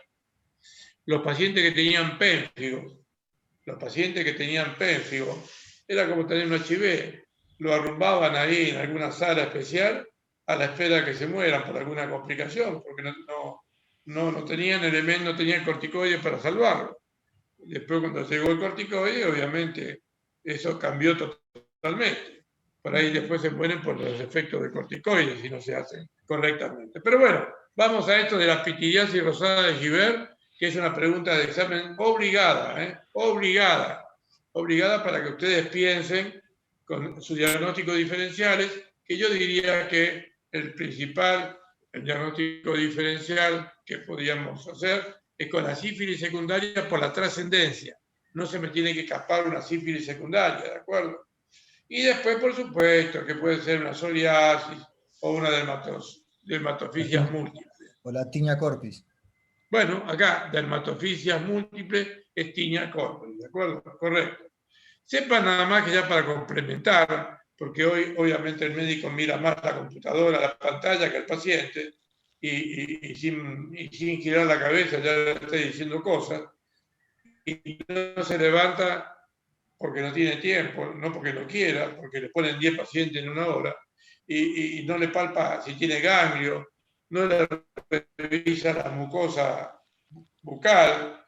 los pacientes que tenían pénfigo, era como tener un HIV, lo arrumbaban ahí en alguna sala especial a la espera de que se mueran por alguna complicación, porque no tenían elementos, no tenían corticoides para salvarlo. Después, cuando llegó el corticoide, obviamente eso cambió totalmente. Por ahí después se mueren por los efectos de corticoides si no se hacen correctamente. Pero bueno, vamos a esto de la pityriasis rosada de Gibert, que es una pregunta de examen obligada, obligada para que ustedes piensen con sus diagnósticos diferenciales, que yo diría que el diagnóstico diferencial que podríamos hacer es con la sífilis secundaria por la trascendencia. No se me tiene que escapar una sífilis secundaria, ¿de acuerdo? Y después, por supuesto, que puede ser una psoriasis o una dermatofisias múltiples. O la tinea corpus. Bueno, acá, dermatofisias múltiples es tinea corpus, ¿de acuerdo? Correcto. Sepan nada más que ya para complementar, porque hoy obviamente el médico mira más la computadora, la pantalla que el paciente, y sin girar la cabeza ya le está diciendo cosas, y no se levanta porque no tiene tiempo, no porque no quiera, porque le ponen 10 pacientes en una hora, y no le palpa si tiene ganglio, no le revisa la mucosa bucal,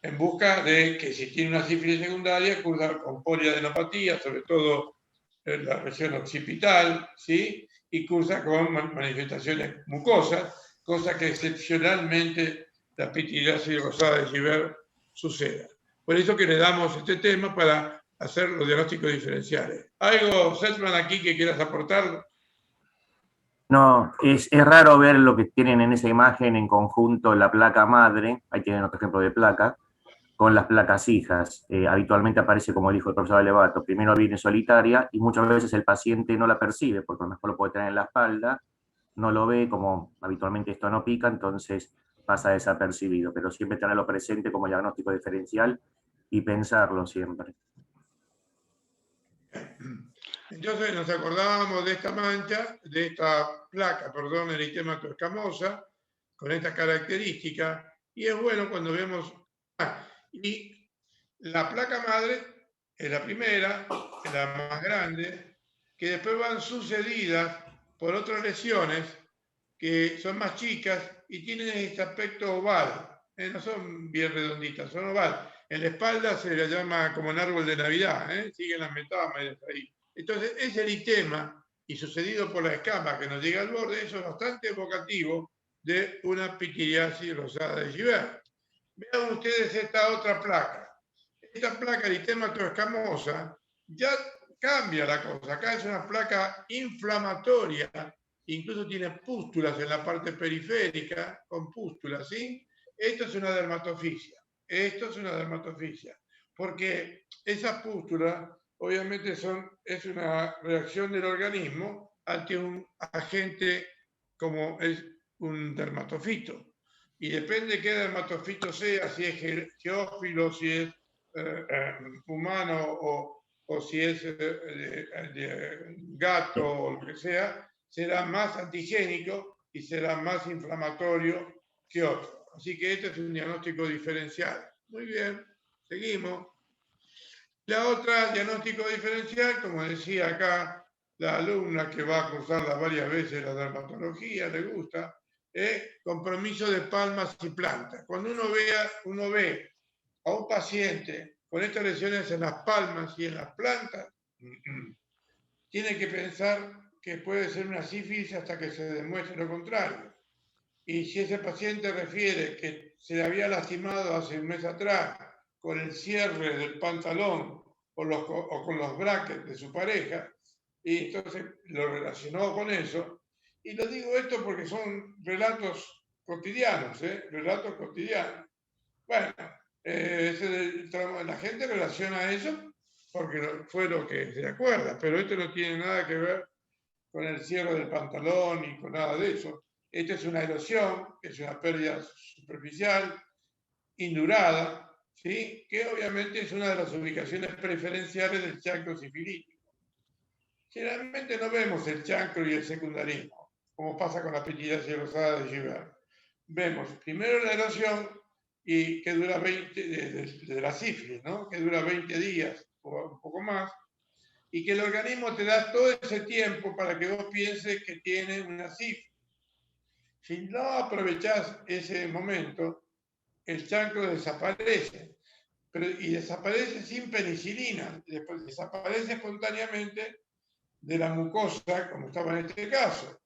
en busca de que si tiene una sífilis secundaria, cursa con poliadenopatía, sobre todo en la región occipital, ¿sí? Y cursa con manifestaciones mucosas, cosa que excepcionalmente la pityriasis rosada de Gibert suceda. Por eso que le damos este tema para hacer los diagnósticos diferenciales. ¿Algo, Seltman, aquí que quieras aportar? No, es raro ver lo que tienen en esa imagen en conjunto la placa madre, ahí tienen otro ejemplo de placa, con las placas hijas. Habitualmente aparece, como dijo el profesor Alevato, primero viene solitaria y muchas veces el paciente no la percibe, porque a lo mejor lo puede tener en la espalda, no lo ve, como habitualmente esto no pica, entonces pasa desapercibido, pero siempre tenerlo presente como diagnóstico diferencial y pensarlo siempre. Entonces nos acordábamos de esta mancha, de esta placa, perdón, eritema escamosa, con esta característica, y es bueno cuando vemos... y la placa madre es la primera, es la más grande, que después van sucedidas por otras lesiones que son más chicas y tienen este aspecto oval, no son bien redonditas, son oval. En la espalda se la llama como un árbol de Navidad, siguen las metámeras ahí. Entonces, ese eritema, y sucedido por la escama que nos llega al borde, eso es bastante evocativo de una pityriasis rosada de Gibert. Vean ustedes esta otra placa. Esta placa eritematoescamosa ya cambia la cosa. Acá es una placa inflamatoria, incluso tiene pústulas en la parte periférica, con pústulas, ¿sí? Esto es una dermatofisia. Esto es una dermatofisia. Porque esas pústulas, obviamente, es una reacción del organismo ante un agente como es un dermatofito. Y depende de qué dermatofito sea, si es geófilo, si es humano o si es de gato o lo que sea, será más antigénico y será más inflamatorio que otro. Así que este es un diagnóstico diferencial. Muy bien, seguimos. La otra diagnóstico diferencial, como decía acá la alumna que va a cursarla varias veces la dermatología, le gusta, compromiso de palmas y plantas. Cuando uno ve a un paciente con estas lesiones en las palmas y en las plantas, tiene que pensar que puede ser una sífilis hasta que se demuestre lo contrario. Y si ese paciente refiere que se le había lastimado hace un mes atrás con el cierre del pantalón o con los brackets de su pareja, y entonces lo relacionó con eso, y lo digo esto porque son relatos cotidianos, relatos cotidianos. Bueno, la gente relaciona eso porque fue lo que se acuerda, pero esto no tiene nada que ver con el cierre del pantalón ni con nada de eso. Esto es una erosión, es una pérdida superficial, indurada, ¿sí? Que obviamente es una de las ubicaciones preferenciales del chancro sifilítico. Generalmente no vemos el chancro y el secundarismo, como pasa con la pityriasis rosada de Givert. Vemos primero la erosión y que dura 20, de la sífilis, ¿no? Que dura 20 días o un poco más, y que el organismo te da todo ese tiempo para que vos pienses que tiene una sífilis. Si no aprovechás ese momento, el chancro desaparece, y desaparece sin penicilina, después desaparece espontáneamente de la mucosa, como estaba en este caso,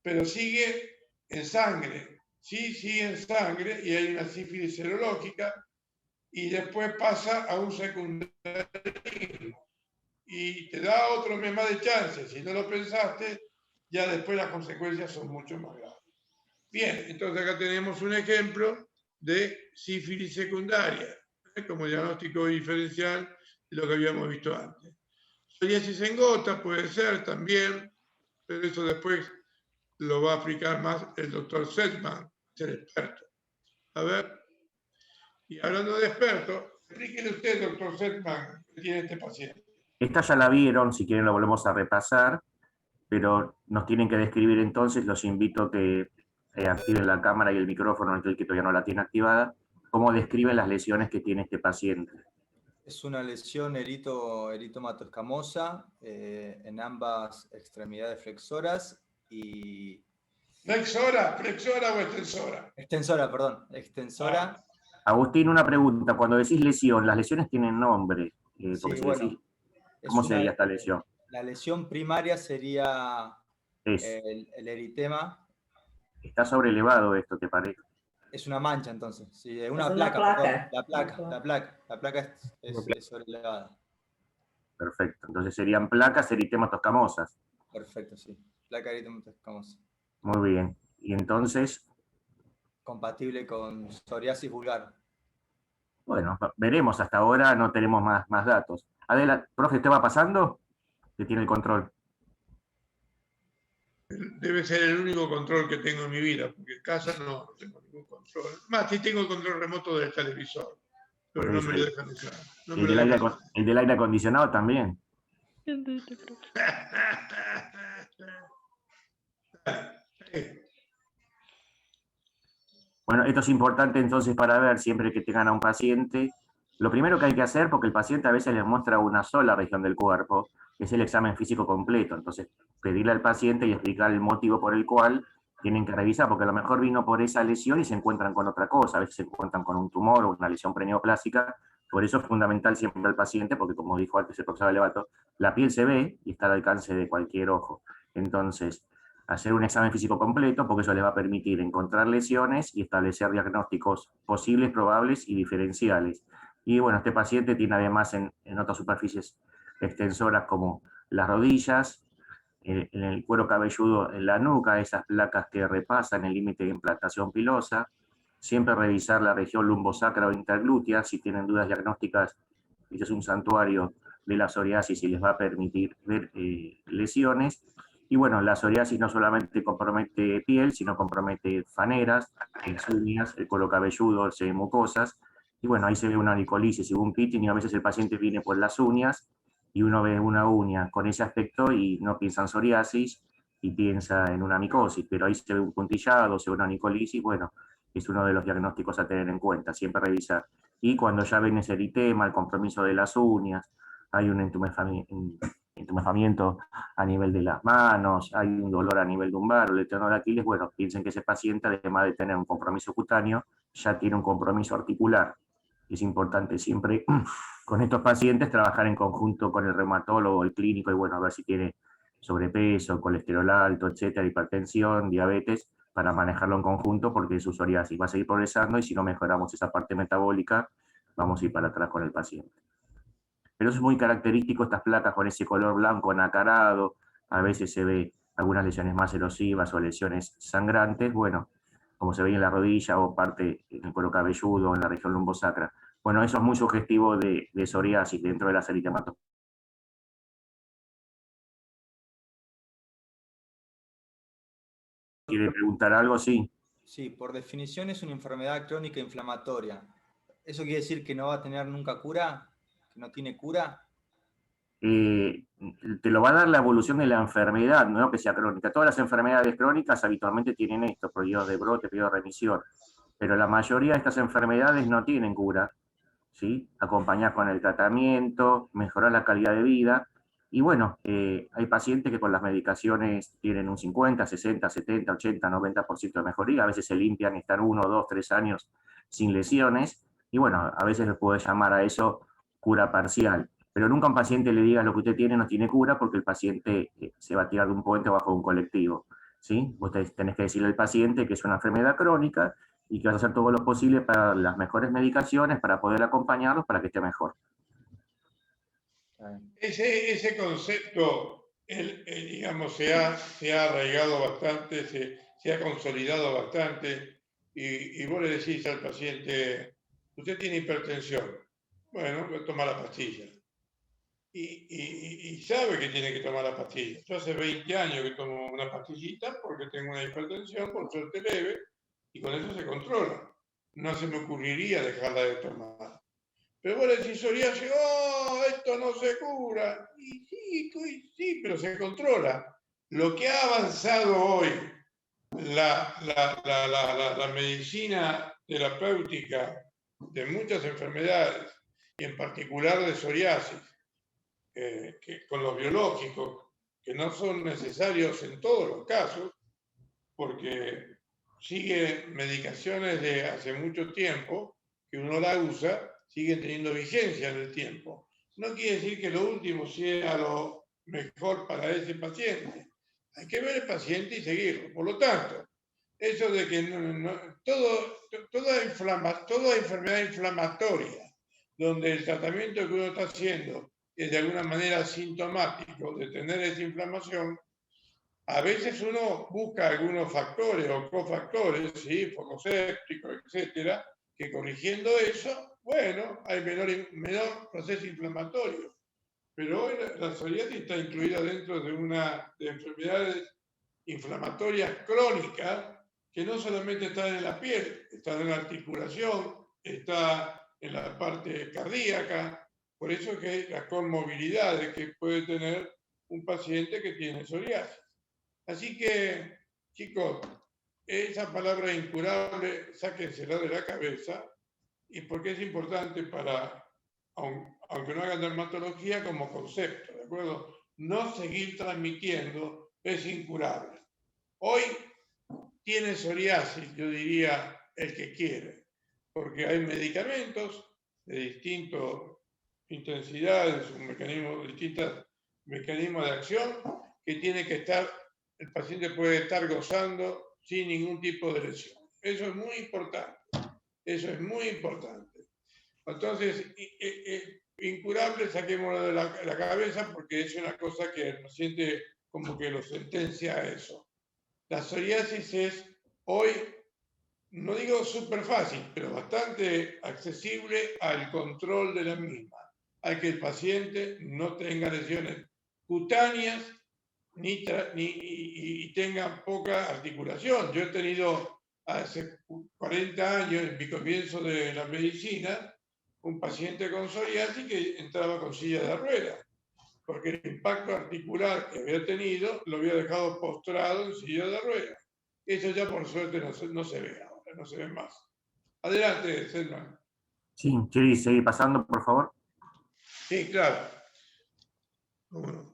pero sigue en sangre, sí, sigue en sangre, y hay una sífilis serológica, y después pasa a un secundarismo, y te da otro mes más de chance. Si no lo pensaste, ya después las consecuencias son mucho más graves. Bien, entonces acá tenemos un ejemplo de sífilis secundaria, como diagnóstico diferencial de lo que habíamos visto antes. Psoriasis en gota puede ser también, pero eso después lo va a explicar más el doctor Sedman, el experto. A ver, y hablando de experto, explíquele usted, doctor Sedman, que tiene este paciente. Esta ya la vieron, si quieren la volvemos a repasar, pero nos tienen que describir entonces, los invito a que activen la cámara y el micrófono, aquel que todavía no la tiene activada, cómo describen las lesiones que tiene este paciente. Es una lesión eritomatoescamosa en ambas extremidades flexoras y... ¿Flexora o extensora? Extensora, perdón. Extensora. Agustín, una pregunta. Cuando decís lesión, ¿las lesiones tienen nombre? Sí, porque si bueno, decís, ¿cómo sería esta lesión? La lesión primaria sería Es. el eritema. Está sobrelevado esto, ¿te parece? Es una mancha, entonces. Sí, es una Es una placa. placa. Perdón, la placa es sobrelevada. Perfecto. Entonces serían placas eritematoscamosas. Perfecto, sí. Placa eritematoescamosa. Muy bien. Y entonces... Compatible con psoriasis vulgar. Bueno, veremos. Hasta ahora no tenemos más datos. Adela, profe, ¿usted va pasando? Que tiene el control. Debe ser el único control que tengo en mi vida, porque en casa no tengo ningún control. Más, sí tengo el control remoto del televisor, pero no me lo dejan usar. No me lo dejan usar. El del aire acondicionado también. Bueno, esto es importante entonces para ver siempre que tengan a un paciente. Lo primero que hay que hacer, porque el paciente a veces les muestra una sola región del cuerpo, es el examen físico completo. Entonces, pedirle al paciente y explicar el motivo por el cual tienen que revisar, porque a lo mejor vino por esa lesión y se encuentran con otra cosa. A veces se encuentran con un tumor o una lesión preneoplásica. Por eso es fundamental siempre al paciente, porque como dijo antes el profesor Levato, la piel se ve y está al alcance de cualquier ojo. Entonces, hacer un examen físico completo, porque eso le va a permitir encontrar lesiones y establecer diagnósticos posibles, probables y diferenciales. Y bueno, este paciente tiene además en otras superficies extensoras como las rodillas, en el cuero cabelludo en la nuca, esas placas que repasan el límite de implantación pilosa. Siempre revisar la región lumbosacra o interglútea, si tienen dudas diagnósticas, este es un santuario de la psoriasis y les va a permitir ver lesiones. Y bueno, la psoriasis no solamente compromete piel, sino compromete faneras, las uñas, el cuero cabelludo, mucosas. Y bueno, ahí se ve una anicolisis y un pitting, y a veces el paciente viene por las uñas, y uno ve una uña con ese aspecto y no piensa en psoriasis, y piensa en una micosis, pero ahí se ve un puntillado, se ve una anicolisis. Bueno, es uno de los diagnósticos a tener en cuenta, siempre revisar. Y cuando ya ven ese eritema, el compromiso de las uñas, hay un entumecimiento a nivel de las manos, hay un dolor a nivel lumbar o el tendón de Aquiles, bueno, piensen que ese paciente, además de tener un compromiso cutáneo, ya tiene un compromiso articular. Es importante siempre con estos pacientes trabajar en conjunto con el reumatólogo, el clínico, y bueno, a ver si tiene sobrepeso, colesterol alto, etcétera, hipertensión, diabetes, para manejarlo en conjunto, porque su psoriasis va a seguir progresando y si no mejoramos esa parte metabólica, vamos a ir para atrás con el paciente. Pero eso es muy característico, estas placas con ese color blanco nacarado, a veces se ve algunas lesiones más erosivas o lesiones sangrantes, bueno, como se ve en la rodilla o parte en el cuero cabelludo o en la región lumbosacra. Bueno, eso es muy sugestivo de psoriasis dentro de las eritematosis. ¿Quiere preguntar algo? Sí. Sí, por definición es una enfermedad crónica inflamatoria. ¿Eso quiere decir que no va a tener nunca cura? ¿Que no tiene cura? Te lo va a dar la evolución de la enfermedad, no que sea crónica. Todas las enfermedades crónicas habitualmente tienen esto, periodos de brote, periodos de remisión, pero la mayoría de estas enfermedades no tienen cura, ¿sí? Acompañar con el tratamiento, mejorar la calidad de vida, y bueno, hay pacientes que con las medicaciones tienen un 50, 60, 70, 80, 90% de mejoría, a veces se limpian y están 1, 2, 3 años sin lesiones, y bueno, a veces les puede llamar a eso cura parcial. Pero nunca a un paciente le diga lo que usted tiene no tiene cura, porque el paciente se va a tirar de un puente bajo un colectivo, ¿sí? Ustedes tenés que decirle al paciente que es una enfermedad crónica y que vas a hacer todo lo posible para las mejores medicaciones, para poder acompañarlos para que esté mejor. Ese concepto, digamos, se ha arraigado bastante, se ha consolidado bastante, y vos le decís al paciente, usted tiene hipertensión, bueno, toma la pastilla. Y sabe que tiene que tomar la pastilla. Yo hace 20 años que tomo una pastillita porque tengo una hipertensión, por suerte leve, y con eso se controla. No se me ocurriría dejarla de tomar. Pero vos le decís psoriasis, ¡oh, esto no se cura! Y sí, pero se controla. Lo que ha avanzado hoy la medicina terapéutica de muchas enfermedades, y en particular de psoriasis, que con los biológicos, que no son necesarios en todos los casos, porque sigue medicaciones de hace mucho tiempo, que uno la usa, siguen teniendo vigencia en el tiempo. No quiere decir que lo último sea lo mejor para ese paciente. Hay que ver el paciente y seguirlo. Por lo tanto, eso de que toda enfermedad inflamatoria, donde el tratamiento que uno está haciendo es de alguna manera sintomático de tener esa inflamación, a veces uno busca algunos factores o cofactores, ¿sí? Foco séptico, etcétera, que corrigiendo eso, bueno, hay menor proceso inflamatorio. Pero hoy la psoriasis está incluida dentro de enfermedades inflamatorias crónicas que no solamente están en la piel, están en la articulación, está en la parte cardíaca. Por eso que hay las conmovilidades que puede tener un paciente que tiene psoriasis. Así que, chicos, esa palabra incurable, sáquensela de la cabeza, y porque es importante para, aunque no hagan dermatología, como concepto, ¿de acuerdo? No seguir transmitiendo es incurable. Hoy tiene psoriasis, yo diría, el que quiere, porque hay medicamentos de distintas intensidades, distintos mecanismos de acción, que tiene que estar, el paciente puede estar gozando sin ningún tipo de lesión. Eso es muy importante. Eso es muy importante. Entonces, incurable, saquémoslo de la cabeza, porque es una cosa que el paciente como que lo sentencia a eso. La psoriasis es hoy, no digo súper fácil, pero bastante accesible al control de la misma. Hay que el paciente no tenga lesiones cutáneas y tenga poca articulación. Yo he tenido hace 40 años, en mi comienzo de la medicina, un paciente con psoriasis que entraba con silla de ruedas, porque el impacto articular que había tenido lo había dejado postrado en silla de ruedas. Eso ya por suerte no se ve ahora, no se ve más. Adelante, Selman. Sí, Chiri, seguir pasando, por favor. Sí, claro. Bueno.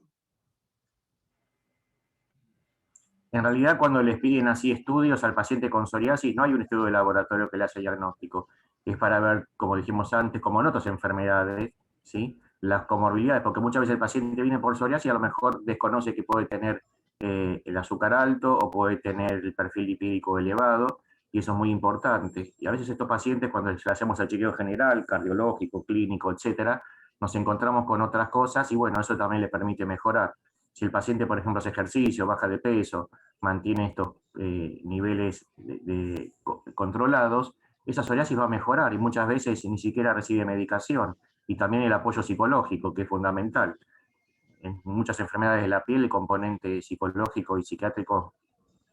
En realidad, cuando les piden así estudios al paciente con psoriasis, no hay un estudio de laboratorio que le hace diagnóstico. Es para ver, como dijimos antes, como en otras enfermedades, ¿sí? Las comorbilidades, porque muchas veces el paciente viene por psoriasis y a lo mejor desconoce que puede tener el azúcar alto o puede tener el perfil lipídico elevado, y eso es muy importante. Y a veces estos pacientes, cuando les hacemos el chequeo general, cardiológico, clínico, etcétera, nos encontramos con otras cosas y bueno, eso también le permite mejorar. Si el paciente, por ejemplo, hace ejercicio, baja de peso, mantiene estos niveles controlados, esa psoriasis va a mejorar y muchas veces ni siquiera recibe medicación. Y también el apoyo psicológico, que es fundamental. En muchas enfermedades de la piel el componente psicológico y psiquiátrico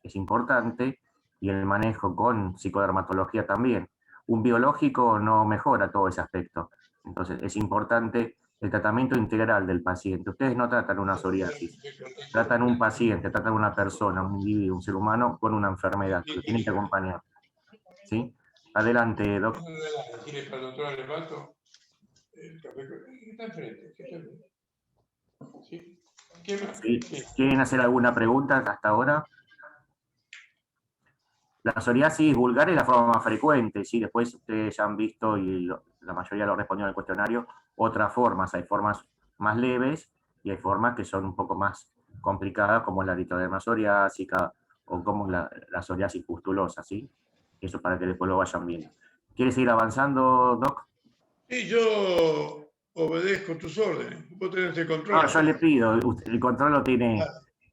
es importante, y el manejo con psicodermatología también. Un biológico no mejora todo ese aspecto. Entonces es importante el tratamiento integral del paciente. Ustedes no tratan una psoriasis, tratan un paciente, tratan una persona, un individuo, un ser humano con una enfermedad, lo tienen que acompañar. ¿Sí? Adelante, doctor. Decirle para el doctor Alevato, el café está enfrente. ¿Sí? ¿Qué más? ¿Sí? Sí. ¿Quieren hacer alguna pregunta hasta ahora? La psoriasis vulgar es la forma más frecuente, ¿sí? Después ustedes ya han visto, y la mayoría lo respondió en el cuestionario, otras formas. Hay formas más leves y hay formas que son un poco más complicadas, como la eritroderma psoriásica o como la psoriasis pustulosa, ¿sí? Eso para que después lo vayan viendo. ¿Quiere seguir avanzando, Doc? Sí, yo obedezco tus órdenes. Vos tenés el control. No, yo le pido, el control lo tiene,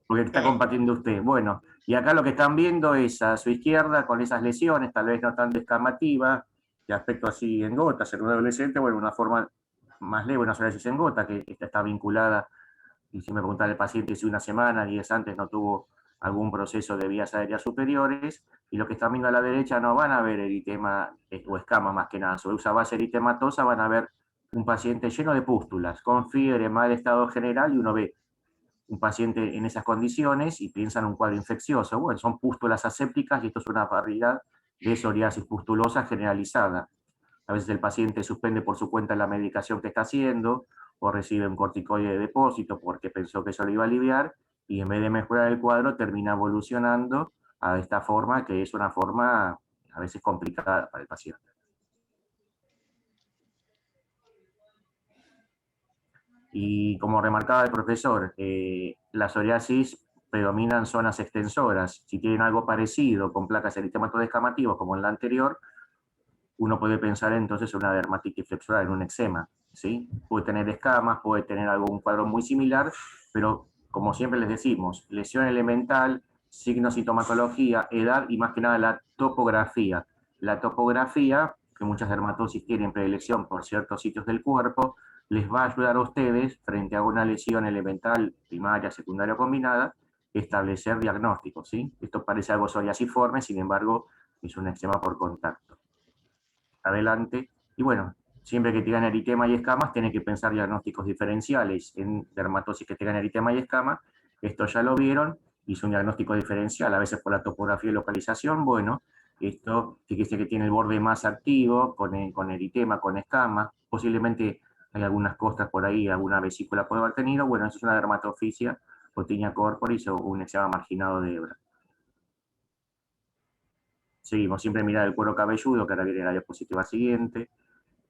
porque está compartiendo usted. Bueno, y acá lo que están viendo es a su izquierda con esas lesiones, tal vez no tan descamativas, de aspecto así en gotas, en un adolescente, bueno, una forma más leve, una psoriasis en gota, que esta está vinculada, y si me preguntan al paciente si una semana, 10 antes no tuvo algún proceso de vías aéreas superiores, y lo que están viendo a la derecha no van a ver eritema o escama más que nada, sobre esa base eritematosa van a ver un paciente lleno de pústulas, con fiebre, mal estado general, y uno ve un paciente en esas condiciones y piensa en un cuadro infeccioso. Bueno, son pústulas asépticas y esto es una variedad de psoriasis pustulosa generalizada. A veces el paciente suspende por su cuenta la medicación que está haciendo o recibe un corticoide de depósito porque pensó que eso lo iba a aliviar y en vez de mejorar el cuadro termina evolucionando a esta forma que es una forma a veces complicada para el paciente. Y como remarcaba el profesor, la psoriasis predomina en zonas extensoras. Si tienen algo parecido con placas eritematoso-descamativas como en la anterior, uno puede pensar entonces en una dermatitis flexural, en un eczema, ¿sí? Puede tener escamas, puede tener algún cuadro muy similar, pero como siempre les decimos, lesión elemental, signos, sintomatología, edad y más que nada la topografía. La topografía, que muchas dermatosis tienen predilección por ciertos sitios del cuerpo, les va a ayudar a ustedes, frente a una lesión elemental, primaria, secundaria o combinada, establecer diagnósticos, ¿sí? Esto parece algo psoriasiforme, sin embargo, es un eczema por contacto. Adelante. Y bueno, siempre que tengan eritema y escamas, tienen que pensar diagnósticos diferenciales. En dermatosis que tengan eritema y escama, esto ya lo vieron, hizo un diagnóstico diferencial, a veces por la topografía y localización. Bueno, esto, fíjese que tiene el borde más activo, con eritema, con escama, posiblemente hay algunas costras por ahí, alguna vesícula puede haber tenido. Bueno, eso es una dermatofisia o tinea corporis o un eczema marginado de hebra. Seguimos, siempre mirar el cuero cabelludo, que ahora viene la diapositiva siguiente.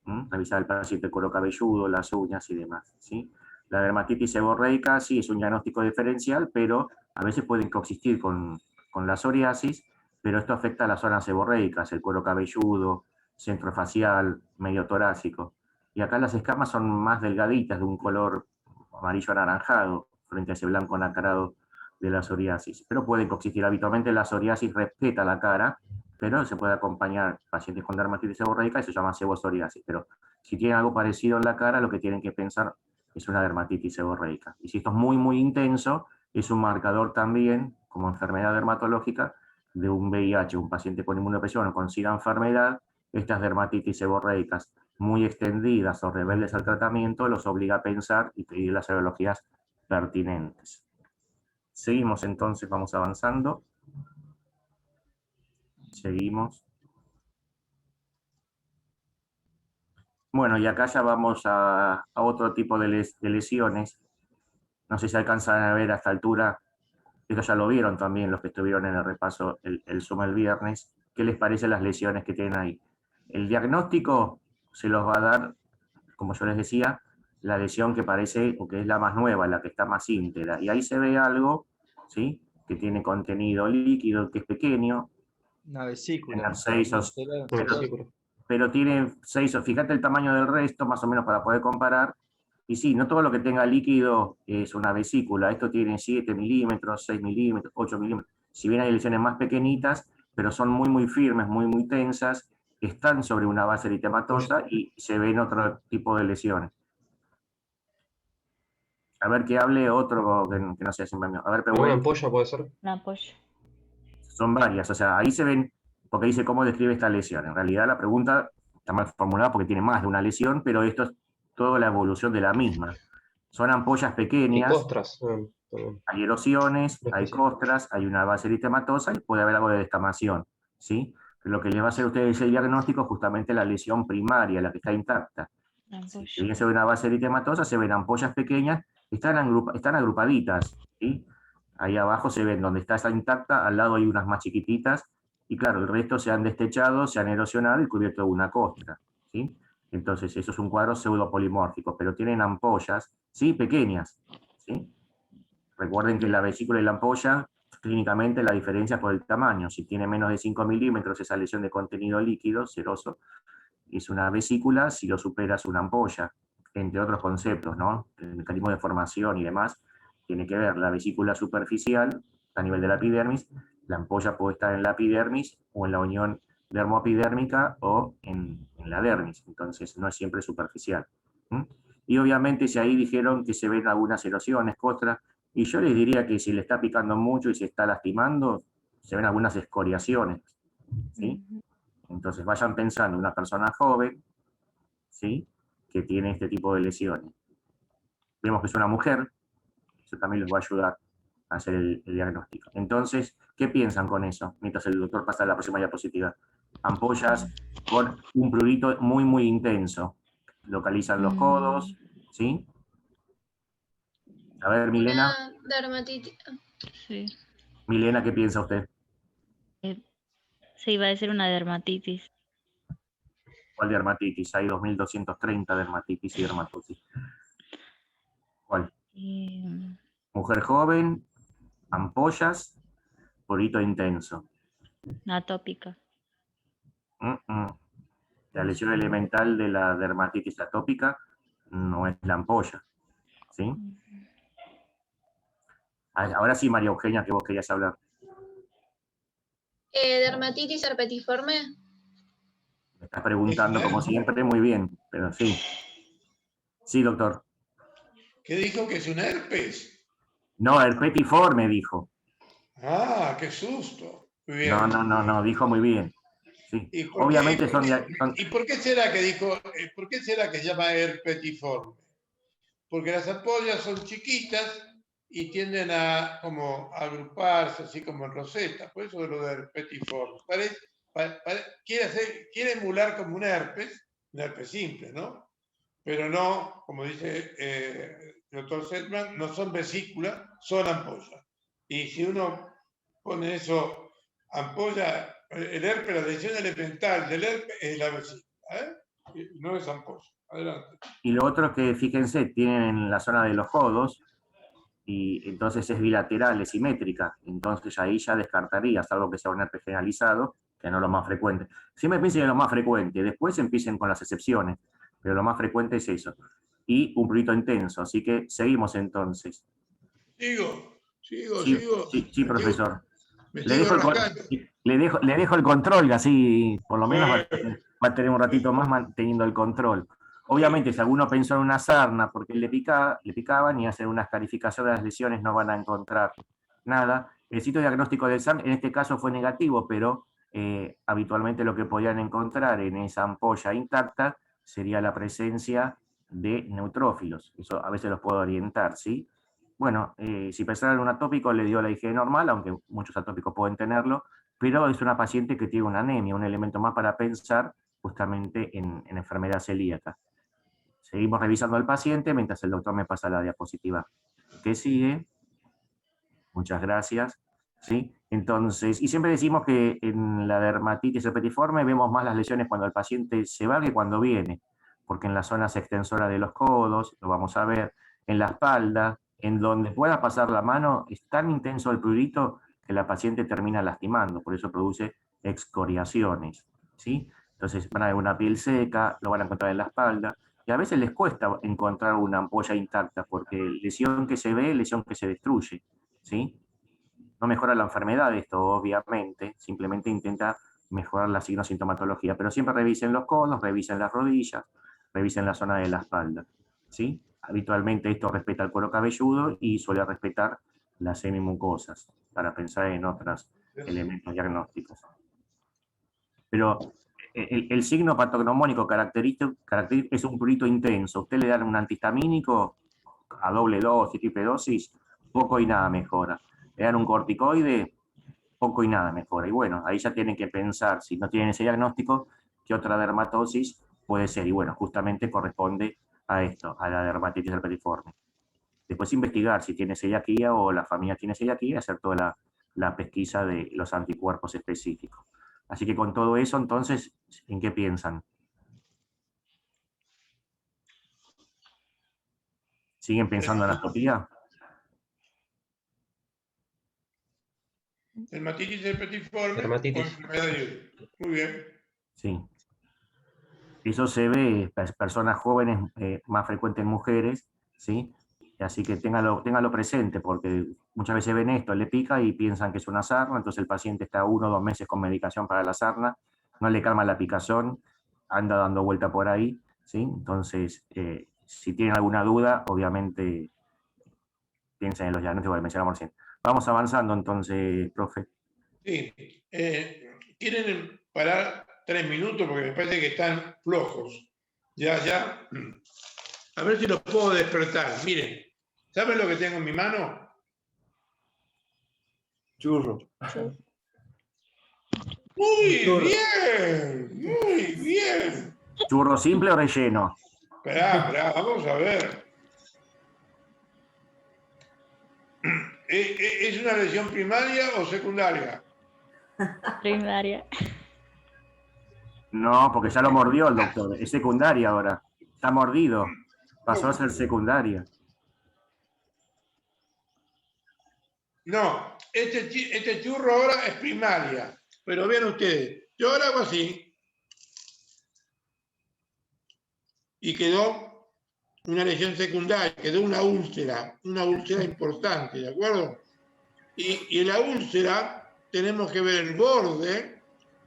Revisar el paciente, el cuero cabelludo, las uñas y demás, ¿sí? La dermatitis seborreica sí es un diagnóstico diferencial, pero a veces pueden coexistir con la psoriasis, pero esto afecta a las zonas seborreicas, el cuero cabelludo, centro facial, medio torácico. Y acá las escamas son más delgaditas, de un color amarillo anaranjado, frente a ese blanco nacarado de la psoriasis. Pero pueden coexistir. Habitualmente la psoriasis respeta la cara, pero se puede acompañar pacientes con dermatitis seborreica y se llama sebopsoriasis. Pero si tienen algo parecido en la cara, lo que tienen que pensar es una dermatitis seborreica. Y si esto es muy, muy intenso, es un marcador también, como enfermedad dermatológica, de un VIH, un paciente con inmunodepresión o con SIDA enfermedad. Estas dermatitis seborreicas muy extendidas o rebeldes al tratamiento los obliga a pensar y pedir las serologías pertinentes. Seguimos entonces, vamos avanzando. Seguimos. Bueno, y acá ya vamos a otro tipo de lesiones. No sé si alcanzan a ver a esta altura. esto ya lo vieron también los que estuvieron en el repaso, el Zoom el viernes, ¿qué les parecen las lesiones que tienen ahí? El diagnóstico se los va a dar, como yo les decía, la lesión que parece, o que es la más nueva, la que está más íntegra, y ahí se ve algo, ¿sí?, que tiene contenido líquido, que es pequeño, Una vesícula. tener 6 o Vesícula. pero tiene 6, fíjate el tamaño del resto, más o menos para poder comparar, y sí, no todo lo que tenga líquido es una vesícula, esto tiene 7 milímetros, 6 milímetros, 8 milímetros, si bien hay lesiones más pequeñitas, pero son muy, muy firmes, muy, muy tensas, están sobre una base eritematosa y se ven otro tipo de lesiones. A ver, que hable otro que no sea siempre mío. A ver, Pehuel. ¿Una ampolla puede ser? Una ampolla. Son varias, o sea, ahí se ven, porque dice cómo describe esta lesión. En realidad la pregunta está mal formulada porque tiene más de una lesión, pero esto es toda la evolución de la misma. Son ampollas Y pequeñas, costras. hay erosiones, hay Sí. costras, hay una base eritematosa y puede haber algo de descamación, ¿sí? Pero lo que le va a hacer a ustedes el diagnóstico es justamente la lesión primaria, la que está intacta. Una ampolla. Si bien se ve una base eritematosa, se ven ampollas pequeñas, están agrupaditas, ¿sí? Ahí abajo se ven donde está esa intacta, al lado hay unas más chiquititas, y claro, el resto se han destechado, se han erosionado y cubierto de una costra, ¿sí? Entonces, eso es un cuadro pseudopolimórfico, pero tienen ampollas, ¿sí?, pequeñas, ¿sí? Recuerden que la vesícula y la ampolla, clínicamente la diferencia es por el tamaño. Si tiene menos de 5 milímetros, esa lesión de contenido líquido, seroso, es una vesícula, si lo supera es una ampolla, entre otros conceptos, ¿no? El mecanismo de formación y demás tiene que ver la vesícula superficial a nivel de la epidermis, la ampolla puede estar en la epidermis o en la unión dermoepidérmica o en la dermis, entonces no es siempre superficial. Y obviamente si ahí dijeron que se ven algunas erosiones, costras, y yo les diría que si le está picando mucho y se está lastimando, se ven algunas escoriaciones, ¿sí? Entonces vayan pensando en una persona joven, ¿sí?, que tiene este tipo de lesiones. Vemos que es una mujer, eso también les va a ayudar a hacer el diagnóstico. Entonces, ¿qué piensan con eso? Mientras el doctor pasa a la próxima diapositiva. Ampollas con un prurito muy, muy intenso. Localizan los codos, ¿sí? A ver, Milena. Una dermatitis. Sí. Milena, ¿qué piensa usted? Se iba a decir una dermatitis. ¿Cuál dermatitis? Hay 2230 dermatitis y dermatosis. ¿Cuál? Mujer joven, ampollas, prurito intenso. Atópica. La lesión elemental de la dermatitis atópica no es la ampolla, ¿sí? Ahora sí, María Eugenia, que vos querías hablar. Dermatitis herpetiforme. Me estás preguntando, como siempre, muy bien, pero sí. Sí, doctor. ¿Qué dijo que es un herpes? No, herpetiforme dijo. Ah, qué susto. Muy bien. No, dijo muy bien. Sí. ¿Y por Obviamente qué, son... ¿Y por qué será que dijo, por qué será que se llama herpetiforme? Porque las ampollas son chiquitas y tienden a como agruparse, así como en rosetas, por eso de lo de herpetiforme. Quiere emular como un herpes simple, ¿no? Pero no, como dice el doctor Selman, no son vesículas, son ampollas. Y si uno pone eso, ampolla, el herpes, la lesión elemental del herpes es la vesícula, no es ampolla. Adelante. Y lo otro es que, fíjense, tienen en la zona de los codos, y entonces es bilateral, es simétrica, entonces ahí ya descartaría, salvo que sea un herpes generalizado, que no es lo más frecuente. Siempre piensen en lo más frecuente, después empiecen con las excepciones, pero lo más frecuente es eso. Y un prurito intenso, así que seguimos entonces. Sigo. Sí, profesor. Le dejo el control, así por lo menos va a tener un ratito más manteniendo el control. Obviamente, si alguno pensó en una sarna porque le picaban y hacen una escarificación de las lesiones, no van a encontrar nada. El sitio diagnóstico del SAM en este caso fue negativo, pero habitualmente lo que podían encontrar en esa ampolla intacta sería la presencia de neutrófilos. Eso a veces los puedo orientar, ¿sí? Bueno, si pensaran en un atópico, le dio la IgE normal, aunque muchos atópicos pueden tenerlo, pero es una paciente que tiene una anemia, un elemento más para pensar justamente en enfermedad celíaca. Seguimos revisando al paciente mientras el doctor me pasa la diapositiva. ¿Qué sigue? Muchas gracias. ¿Sí? Entonces, y siempre decimos que en la dermatitis herpetiforme vemos más las lesiones cuando el paciente se va que cuando viene, porque en las zonas extensoras de los codos, lo vamos a ver, en la espalda, en donde pueda pasar la mano, es tan intenso el prurito que la paciente termina lastimando, por eso produce excoriaciones, ¿sí? Entonces van a ver una piel seca, lo van a encontrar en la espalda, y a veces les cuesta encontrar una ampolla intacta, porque lesión que se ve, lesión que se destruye, ¿sí? No mejora la enfermedad esto, obviamente, simplemente intenta mejorar la sintomatología, pero siempre revisen los codos, revisen las rodillas, revisen la zona de la espalda, ¿sí? Habitualmente esto respeta el cuero cabelludo y suele respetar las semimucosas, para pensar en otros elementos diagnósticos. Pero el signo patognomónico característico es un prurito intenso. Usted le dan un antihistamínico a doble dosis, triple dosis, poco y nada mejora. Le dan un corticoide, poco y nada mejora. Y bueno, ahí ya tienen que pensar, si no tienen ese diagnóstico, qué otra dermatosis puede ser. Y bueno, justamente corresponde a esto, a la dermatitis herpetiforme. Después investigar si tiene celiaquía o la familia tiene celiaquía, hacer toda la pesquisa de los anticuerpos específicos. Así que con todo eso, entonces, ¿en qué piensan? ¿Siguen pensando en atopía? Dermatitis herpetiforme o Dermatitis. enfermedad de Uri. Muy bien. Sí. Eso se ve en personas jóvenes, más frecuente en mujeres, ¿sí? Así que téngalo presente, porque muchas veces ven esto, le pica y piensan que es una sarna, entonces el paciente está 1 o 2 meses con medicación para la sarna, no le calma la picazón, anda dando vuelta por ahí, ¿sí? Entonces, si tienen alguna duda, obviamente piensen en los diagnósticos que mencionamos recién. Vamos avanzando entonces, profe. Sí. ¿Quieren parar 3 minutos? Porque me parece que están flojos. Ya. A ver si los puedo despertar. Miren, ¿saben lo que tengo en mi mano? Churro. Muy Churro. bien, muy bien. ¿Churro simple o relleno? Esperá, vamos a ver. ¿Es una lesión primaria o secundaria? Primaria. No, porque ya lo mordió el doctor, es secundaria ahora, está mordido, pasó a ser secundaria. No, este churro ahora es primaria. Pero vean ustedes, yo ahora hago así y quedó una lesión secundaria, quedó una úlcera importante, ¿de acuerdo? Y en la úlcera tenemos que ver el borde,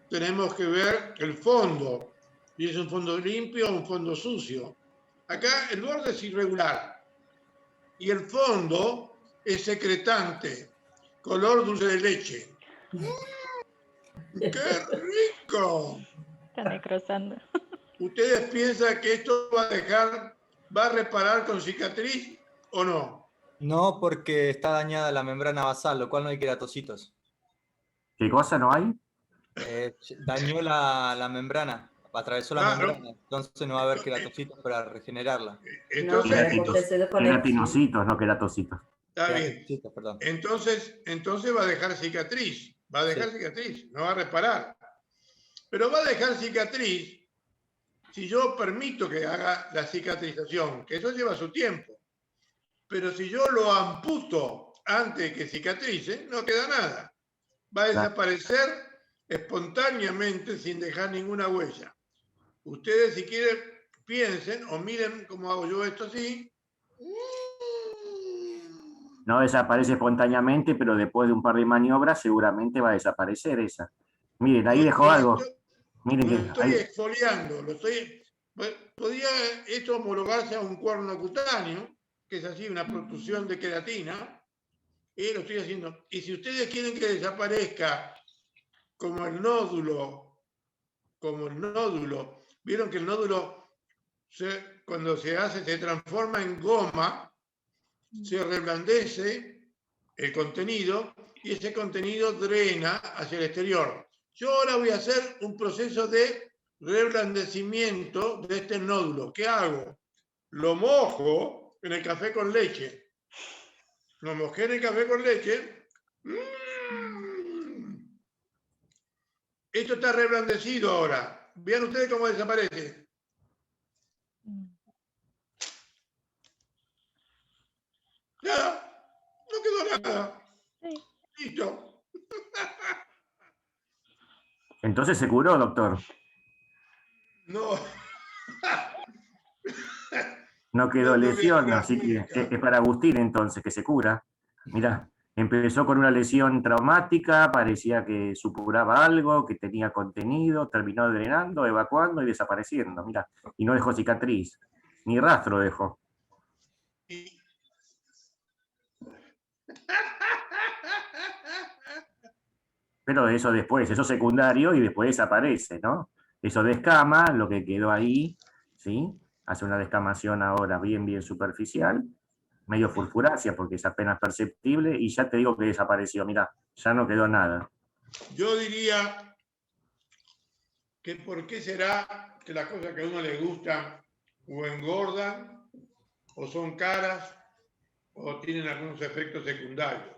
tenemos que ver el fondo, y es un fondo limpio o un fondo sucio. Acá el borde es irregular y el fondo es secretante, color dulce de leche. ¡Qué rico! Está necrosando. ¿Ustedes piensan que esto va a reparar con cicatriz o no? No, porque está dañada la membrana basal, lo cual no hay queratocitos. ¿Qué cosa no hay? Dañó la membrana, atravesó la Claro. membrana, entonces no va a haber queratocitos para regenerarla. Entonces, Queratinocitos, no queratocitos. está bien. Queratocitos, perdón. Entonces va a dejar cicatriz. Va a dejar Sí. cicatriz, no va a reparar. Pero va a dejar cicatriz si yo permito que haga la cicatrización, que eso lleva su tiempo. Pero si yo lo amputo antes que cicatrice, no queda nada. Va a desaparecer espontáneamente sin dejar ninguna huella. Ustedes, si quieren, piensen o miren cómo hago yo esto así. No desaparece espontáneamente, pero después de un par de maniobras seguramente va a desaparecer esa. Miren, ahí dejó algo. Miren Lo que estoy ahí, exfoliando, podría esto homologarse a un cuerno cutáneo, que es así, una protrusión de queratina, y lo estoy haciendo. Y si ustedes quieren que desaparezca como el nódulo, vieron que el nódulo cuando se transforma en goma, se reblandece el contenido y ese contenido drena hacia el exterior. Yo ahora voy a hacer un proceso de reblandecimiento de este nódulo. ¿Qué hago? Lo mojo en el café con leche. Lo mojé en el café con leche Esto está reblandecido ahora. Vean ustedes cómo desaparece. Nada, no quedó nada. Sí. Listo. Entonces se curó, doctor. No. No quedó No te voy a lesión, curar así que nunca. es para Agustín entonces, que se cura. Mirá, empezó con una lesión traumática, parecía que supuraba algo, que tenía contenido, terminó drenando, evacuando y desapareciendo, mirá. Y no dejó cicatriz, ni rastro dejó. Y- Pero eso después, eso secundario y después desaparece, ¿no? Eso descama, lo que quedó ahí, ¿sí? Hace una descamación ahora bien superficial, medio furfurácea porque es apenas perceptible y ya te digo que desapareció, mirá, ya no quedó nada. Yo diría que por qué será que las cosas que a uno le gustan o engordan o son caras o tienen algunos efectos secundarios.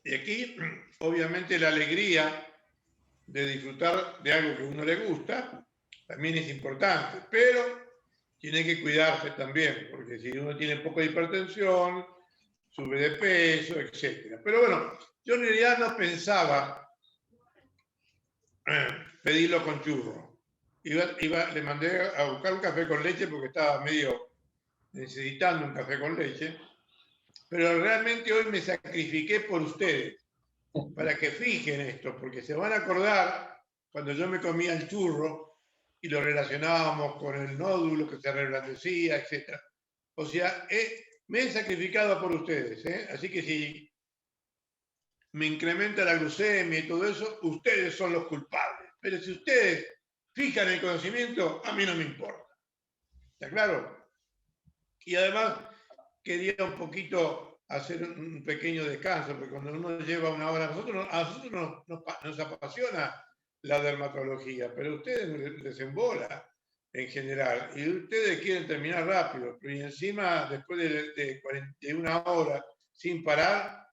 Y aquí, obviamente, la alegría de disfrutar de algo que a uno le gusta también es importante, pero tiene que cuidarse también, porque si uno tiene poca hipertensión, sube de peso, etc. Pero bueno, yo en realidad no pensaba pedirlo con churro. Le mandé a buscar un café con leche porque estaba medio necesitando un café con leche, pero realmente hoy me sacrifiqué por ustedes, para que fijen esto, porque se van a acordar cuando yo me comía el churro y lo relacionábamos con el nódulo que se reblandecía, etc. O sea, me he sacrificado por ustedes, ¿eh? Así que si me incrementa la glucemia y todo eso, ustedes son los culpables. Pero si ustedes fijan el conocimiento, a mí no me importa. ¿Está claro? Y además, quería un poquito hacer un pequeño descanso, porque cuando uno lleva una hora, a nosotros nos apasiona la dermatología, pero a ustedes les embola en general, y ustedes quieren terminar rápido, y encima, después de 41 horas sin parar,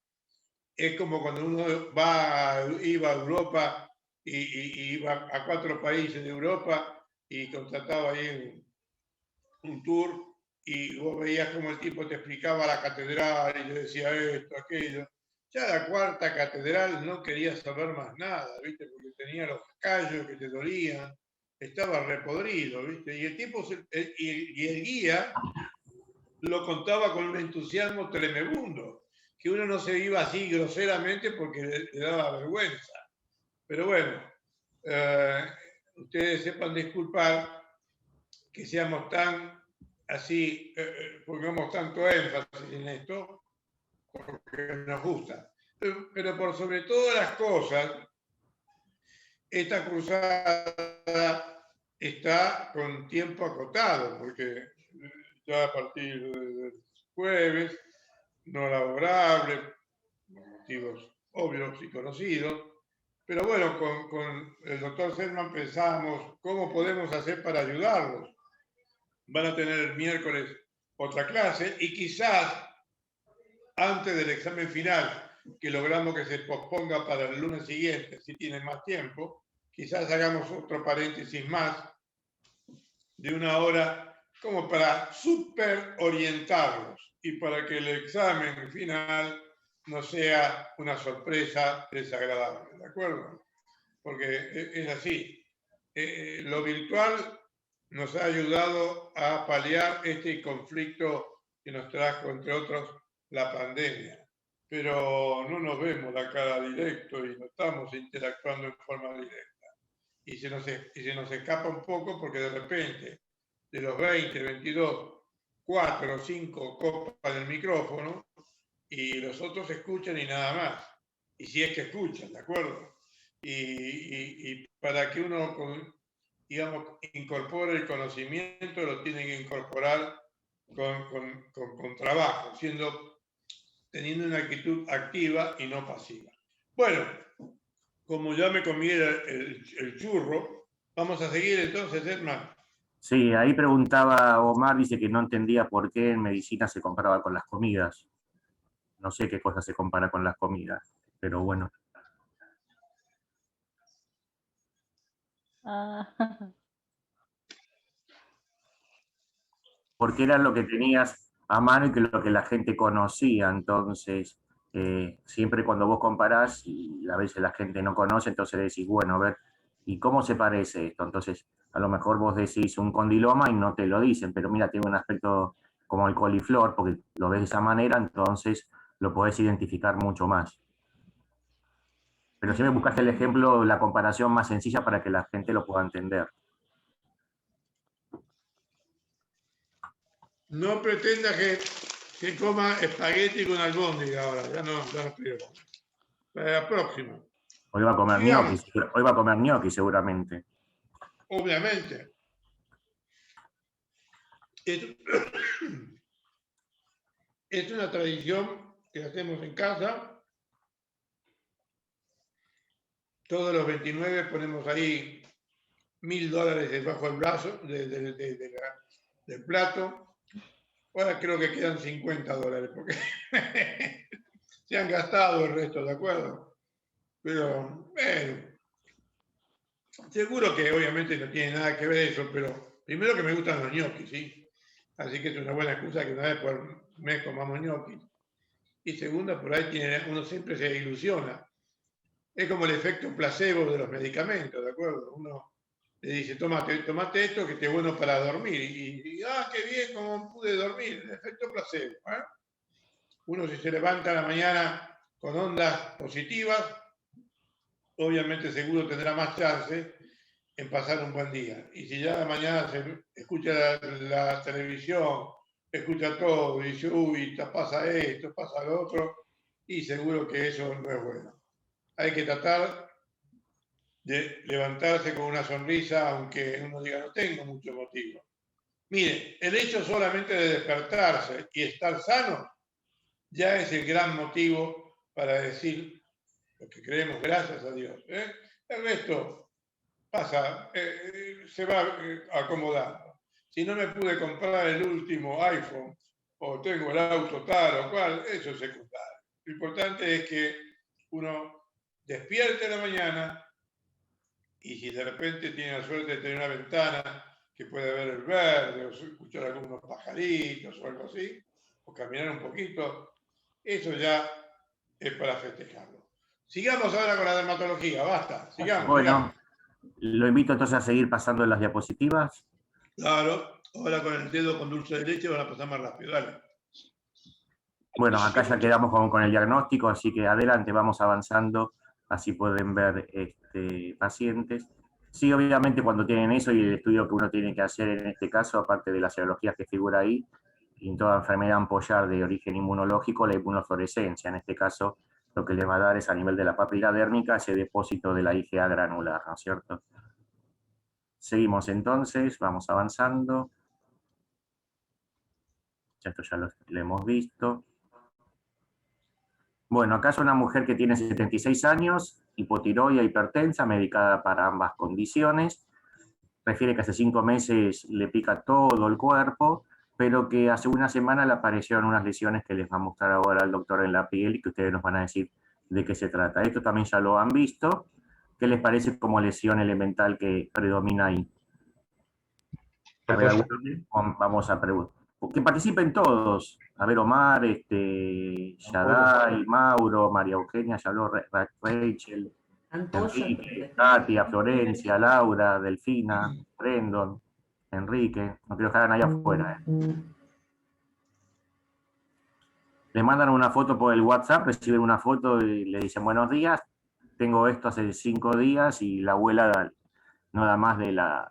es como cuando uno iba a Europa y iba a 4 países de Europa y contrataba ahí un tour y vos veías como el tipo te explicaba la catedral y yo decía esto, aquello. Ya la 4ª catedral no quería saber más nada, ¿viste? Porque tenía los callos que te dolían, estaba repodrido, ¿viste? Y el tipo, y el guía lo contaba con un entusiasmo tremebundo, que uno no se iba así groseramente porque le daba vergüenza. Pero bueno, ustedes sepan disculpar que seamos tan así, pongamos tanto énfasis en esto, porque nos gusta. Pero por sobre todas las cosas, esta cruzada está con tiempo acotado, porque ya a partir del jueves, no laborable, por motivos obvios y conocidos, pero bueno, con el doctor Selman pensamos cómo podemos hacer para ayudarlos. Van a tener el miércoles otra clase y quizás antes del examen final, que logramos que se posponga para el lunes siguiente, si tienen más tiempo, quizás hagamos otro paréntesis más de 1 hora como para super orientarlos y para que el examen final no sea una sorpresa desagradable, ¿de acuerdo? Porque es así. Lo virtual nos ha ayudado a paliar este conflicto que nos trajo, entre otros, la pandemia. Pero no nos vemos la cara directo y no estamos interactuando en forma directa. Y se nos escapa un poco porque de repente, de los 20, 22, 4 o 5 copas del micrófono y los otros escuchan y nada más. Y si es que escuchan, ¿de acuerdo? Y para que uno, digamos, incorpore el conocimiento, lo tiene que incorporar con trabajo, teniendo una actitud activa y no pasiva. Bueno, como ya me comí el churro, vamos a seguir entonces, Edman. Sí, ahí preguntaba Omar, dice que no entendía por qué en medicina se compraba con las comidas. no sé qué cosa se compara con las comidas, pero bueno. Ah, Porque era lo que tenías a mano y que lo que la gente conocía, entonces siempre cuando vos comparás y a veces la gente no conoce, entonces decís, bueno, a ver, ¿y cómo se parece esto? Entonces a lo mejor vos decís un condiloma y no te lo dicen, pero mira, tiene un aspecto como el coliflor, porque lo ves de esa manera, entonces lo podés identificar mucho más. Pero siempre buscaste el ejemplo, la comparación más sencilla para que la gente lo pueda entender. No pretenda que coma espagueti con albóndiga ahora, ya no creo. Para la próxima. Hoy va a comer Sigamos. gnocchi, hoy va a comer gnocchi seguramente. Obviamente. Es una tradición que hacemos en casa. Todos los 29 ponemos ahí $1000 debajo del brazo, del plato. Ahora creo que quedan $50, porque se han gastado el resto, ¿de acuerdo? Pero, bueno, seguro que obviamente no tiene nada que ver eso, pero primero que me gustan los ñoquis, ¿sí? Así que es una buena excusa que una vez por mes comamos ñoquis. Y segunda, por ahí uno siempre se ilusiona. Es como el efecto placebo de los medicamentos, ¿de acuerdo? Uno le dice, tomate esto que te es bueno para dormir. Y qué bien, cómo pude dormir. El efecto placebo. ¿Eh? Uno si se levanta a la mañana con ondas positivas, obviamente seguro tendrá más chance en pasar un buen día. Y si ya a la mañana se escucha la televisión, escucha todo, y dice, uy, pasa esto, pasa lo otro, y seguro que eso no es bueno. Hay que tratar de levantarse con una sonrisa, aunque uno diga, no tengo mucho motivo. Mire, el hecho solamente de despertarse y estar sano ya es el gran motivo para decir lo que creemos, gracias a Dios. El resto pasa, se va acomodando. Si no me pude comprar el último iPhone, o tengo el auto tal o cual, eso es secundario. Lo importante es que uno despierte en la mañana y si de repente tiene la suerte de tener una ventana que puede ver el verde, o escuchar algunos pajaritos o algo así, o caminar un poquito, eso ya es para festejarlo. Sigamos ahora con la dermatología, basta, sigamos. Bueno, lo invito entonces a seguir pasando las diapositivas. Claro, ahora con el dedo con dulce de leche van a pasar más rápido, dale. Bueno, acá ya quedamos con el diagnóstico, así que adelante, vamos avanzando, así pueden ver pacientes. Sí, obviamente cuando tienen eso y el estudio que uno tiene que hacer en este caso, aparte de la serología que figura ahí, y en toda enfermedad ampollar de origen inmunológico, la inmunofluorescencia, en este caso, lo que les va a dar es a nivel de la papila dérmica ese depósito de la IgA granular, ¿no es cierto? Seguimos entonces, vamos avanzando. Esto ya lo hemos visto. Bueno, acá es una mujer que tiene 76 años, hipotiroidea, hipertensa, medicada para ambas condiciones. Refiere que hace 5 meses le pica todo el cuerpo, pero que hace una semana le aparecieron unas lesiones que les va a mostrar ahora el doctor en la piel y que ustedes nos van a decir de qué se trata. Esto también ya lo han visto. ¿Qué les parece como lesión elemental que predomina ahí? A ver, vamos a preguntar. Que participen todos. A ver, Omar, Shaday, Mauro, María Eugenia, Yaló, Rachel, Enrique, Katia, Florencia, Laura, Delfina, Brendon, Enrique. No quiero que hagan allá afuera. Le mandan una foto por el WhatsApp, reciben una foto y le dicen buenos días, tengo esto hace 5 días y la abuela no da más de la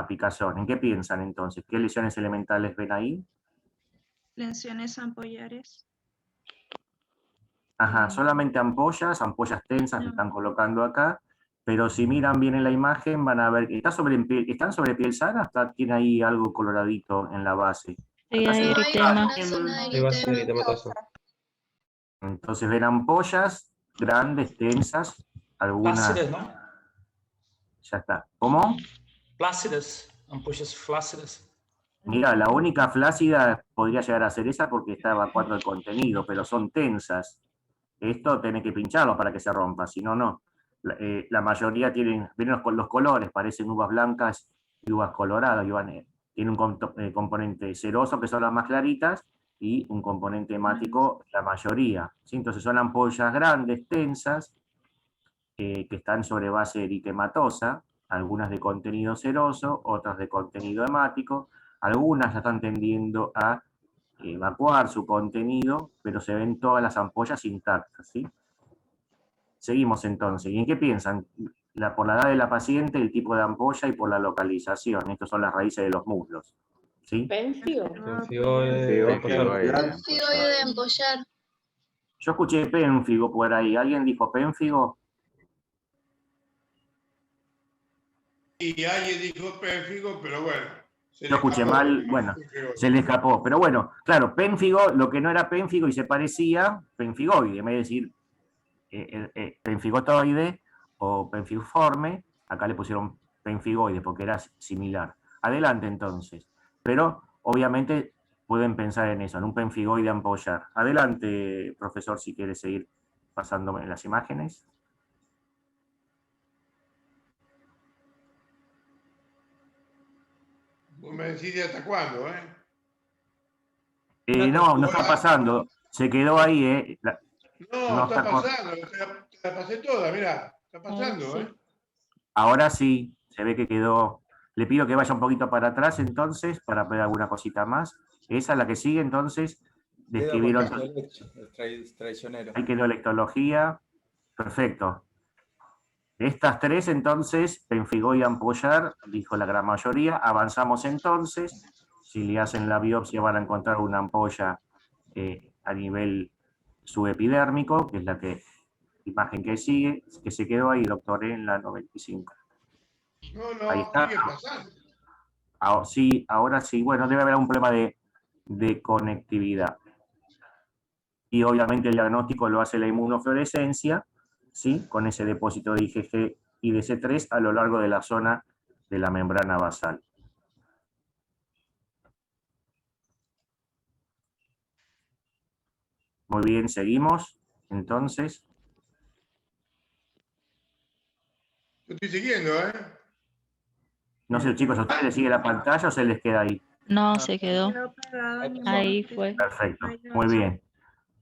picazón. ¿En qué piensan entonces? ¿Qué lesiones elementales ven ahí? Lesiones ampollares. Ajá, solamente ampollas tensas que están colocando acá, pero si miran bien en la imagen van a ver que están sobre piel sana, tiene ahí algo coloradito en la base. sí, hay eritema. Entonces ven ampollas grandes, tensas, algunas... Flácidas, ¿no? Ya está. ¿Cómo? Flácidas, ampollas flácidas. Mira, la única flácida podría llegar a ser esa porque está evacuando el contenido, pero son tensas. Esto tenés que pincharlo para que se rompa, si no, no. La mayoría tienen los colores, parecen uvas blancas y uvas coloradas. Tiene un componente ceroso, que son las más claritas, y un componente hemático, la mayoría. ¿Sí? Entonces son ampollas grandes, tensas, que están sobre base eritematosa, algunas de contenido ceroso, otras de contenido hemático. Algunas ya están tendiendo a evacuar su contenido, pero se ven todas las ampollas intactas, ¿sí? Seguimos entonces. ¿Y en qué piensan? Por la edad de la paciente, el tipo de ampolla y por la localización. Estas son las raíces de los muslos, ¿sí? Pénfigo. Pénfigo de ampollar. Yo escuché pénfigo por ahí. ¿Alguien dijo pénfigo? Y alguien dijo pénfigo, pero bueno. Yo escuché mal, bueno, se le escapó. Pero bueno, claro, pénfigo, lo que no era pénfigo y se parecía, penfigoide, en vez de decir penfigotoide o penfiforme, acá le pusieron penfigoide porque era similar. Adelante entonces. Pero obviamente pueden pensar en eso, en un penfigoide ampollar. Adelante, profesor, si quiere seguir pasándome las imágenes. Vos me decís de hasta cuándo, ¿eh? No está pasando. Se quedó ahí, No, está pasando. Te la pasé toda, mirá. Está pasando, ¿eh? Ahora sí, se ve que quedó. Le pido que vaya un poquito para atrás entonces, para ver alguna cosita más. Esa es la que sigue entonces. Describieron. Traicionero. Ahí quedó electología. Perfecto. Estas tres entonces, penfigo y ampollar, dijo la gran mayoría. Avanzamos entonces. Si le hacen la biopsia van a encontrar una ampolla a nivel subepidérmico, que es la imagen que sigue, que se quedó ahí, doctor, en la 95. No, Ahí está. sigue pasando. Sí, ahora sí. Bueno, debe haber un problema de conectividad. Y obviamente el diagnóstico lo hace la inmunofluorescencia, ¿sí? Con ese depósito de IgG y de C3 a lo largo de la zona de la membrana basal. Muy bien, seguimos. Entonces. Yo estoy siguiendo, ¿eh? No sé, chicos, ¿a ustedes les sigue la pantalla o se les queda ahí? No, se quedó. Ahí fue. Perfecto, muy bien.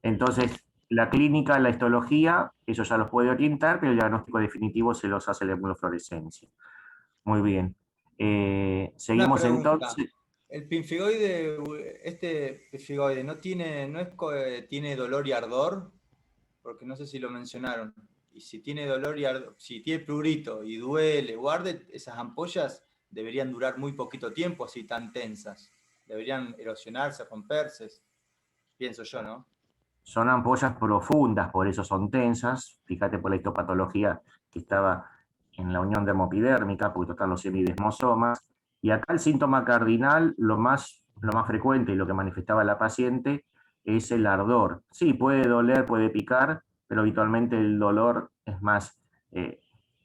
Entonces, la clínica, la histología, eso ya los puede orientar, pero el diagnóstico definitivo se los hace la inmunofluorescencia. Muy bien. Seguimos entonces. El penfigoide, este penfigoide, ¿tiene dolor y ardor? Porque no sé si lo mencionaron. Y si tiene dolor y ardor, si tiene prurito y duele o arde, esas ampollas deberían durar muy poquito tiempo así tan tensas. Deberían erosionarse, romperse. Pienso yo, ¿no? Son ampollas profundas, por eso son tensas. Fíjate por la histopatología que estaba en la unión dermopidérmica, porque están los semidesmosomas. Y acá el síntoma cardinal, lo más frecuente y lo que manifestaba la paciente, es el ardor. Sí, puede doler, puede picar, pero habitualmente el dolor es más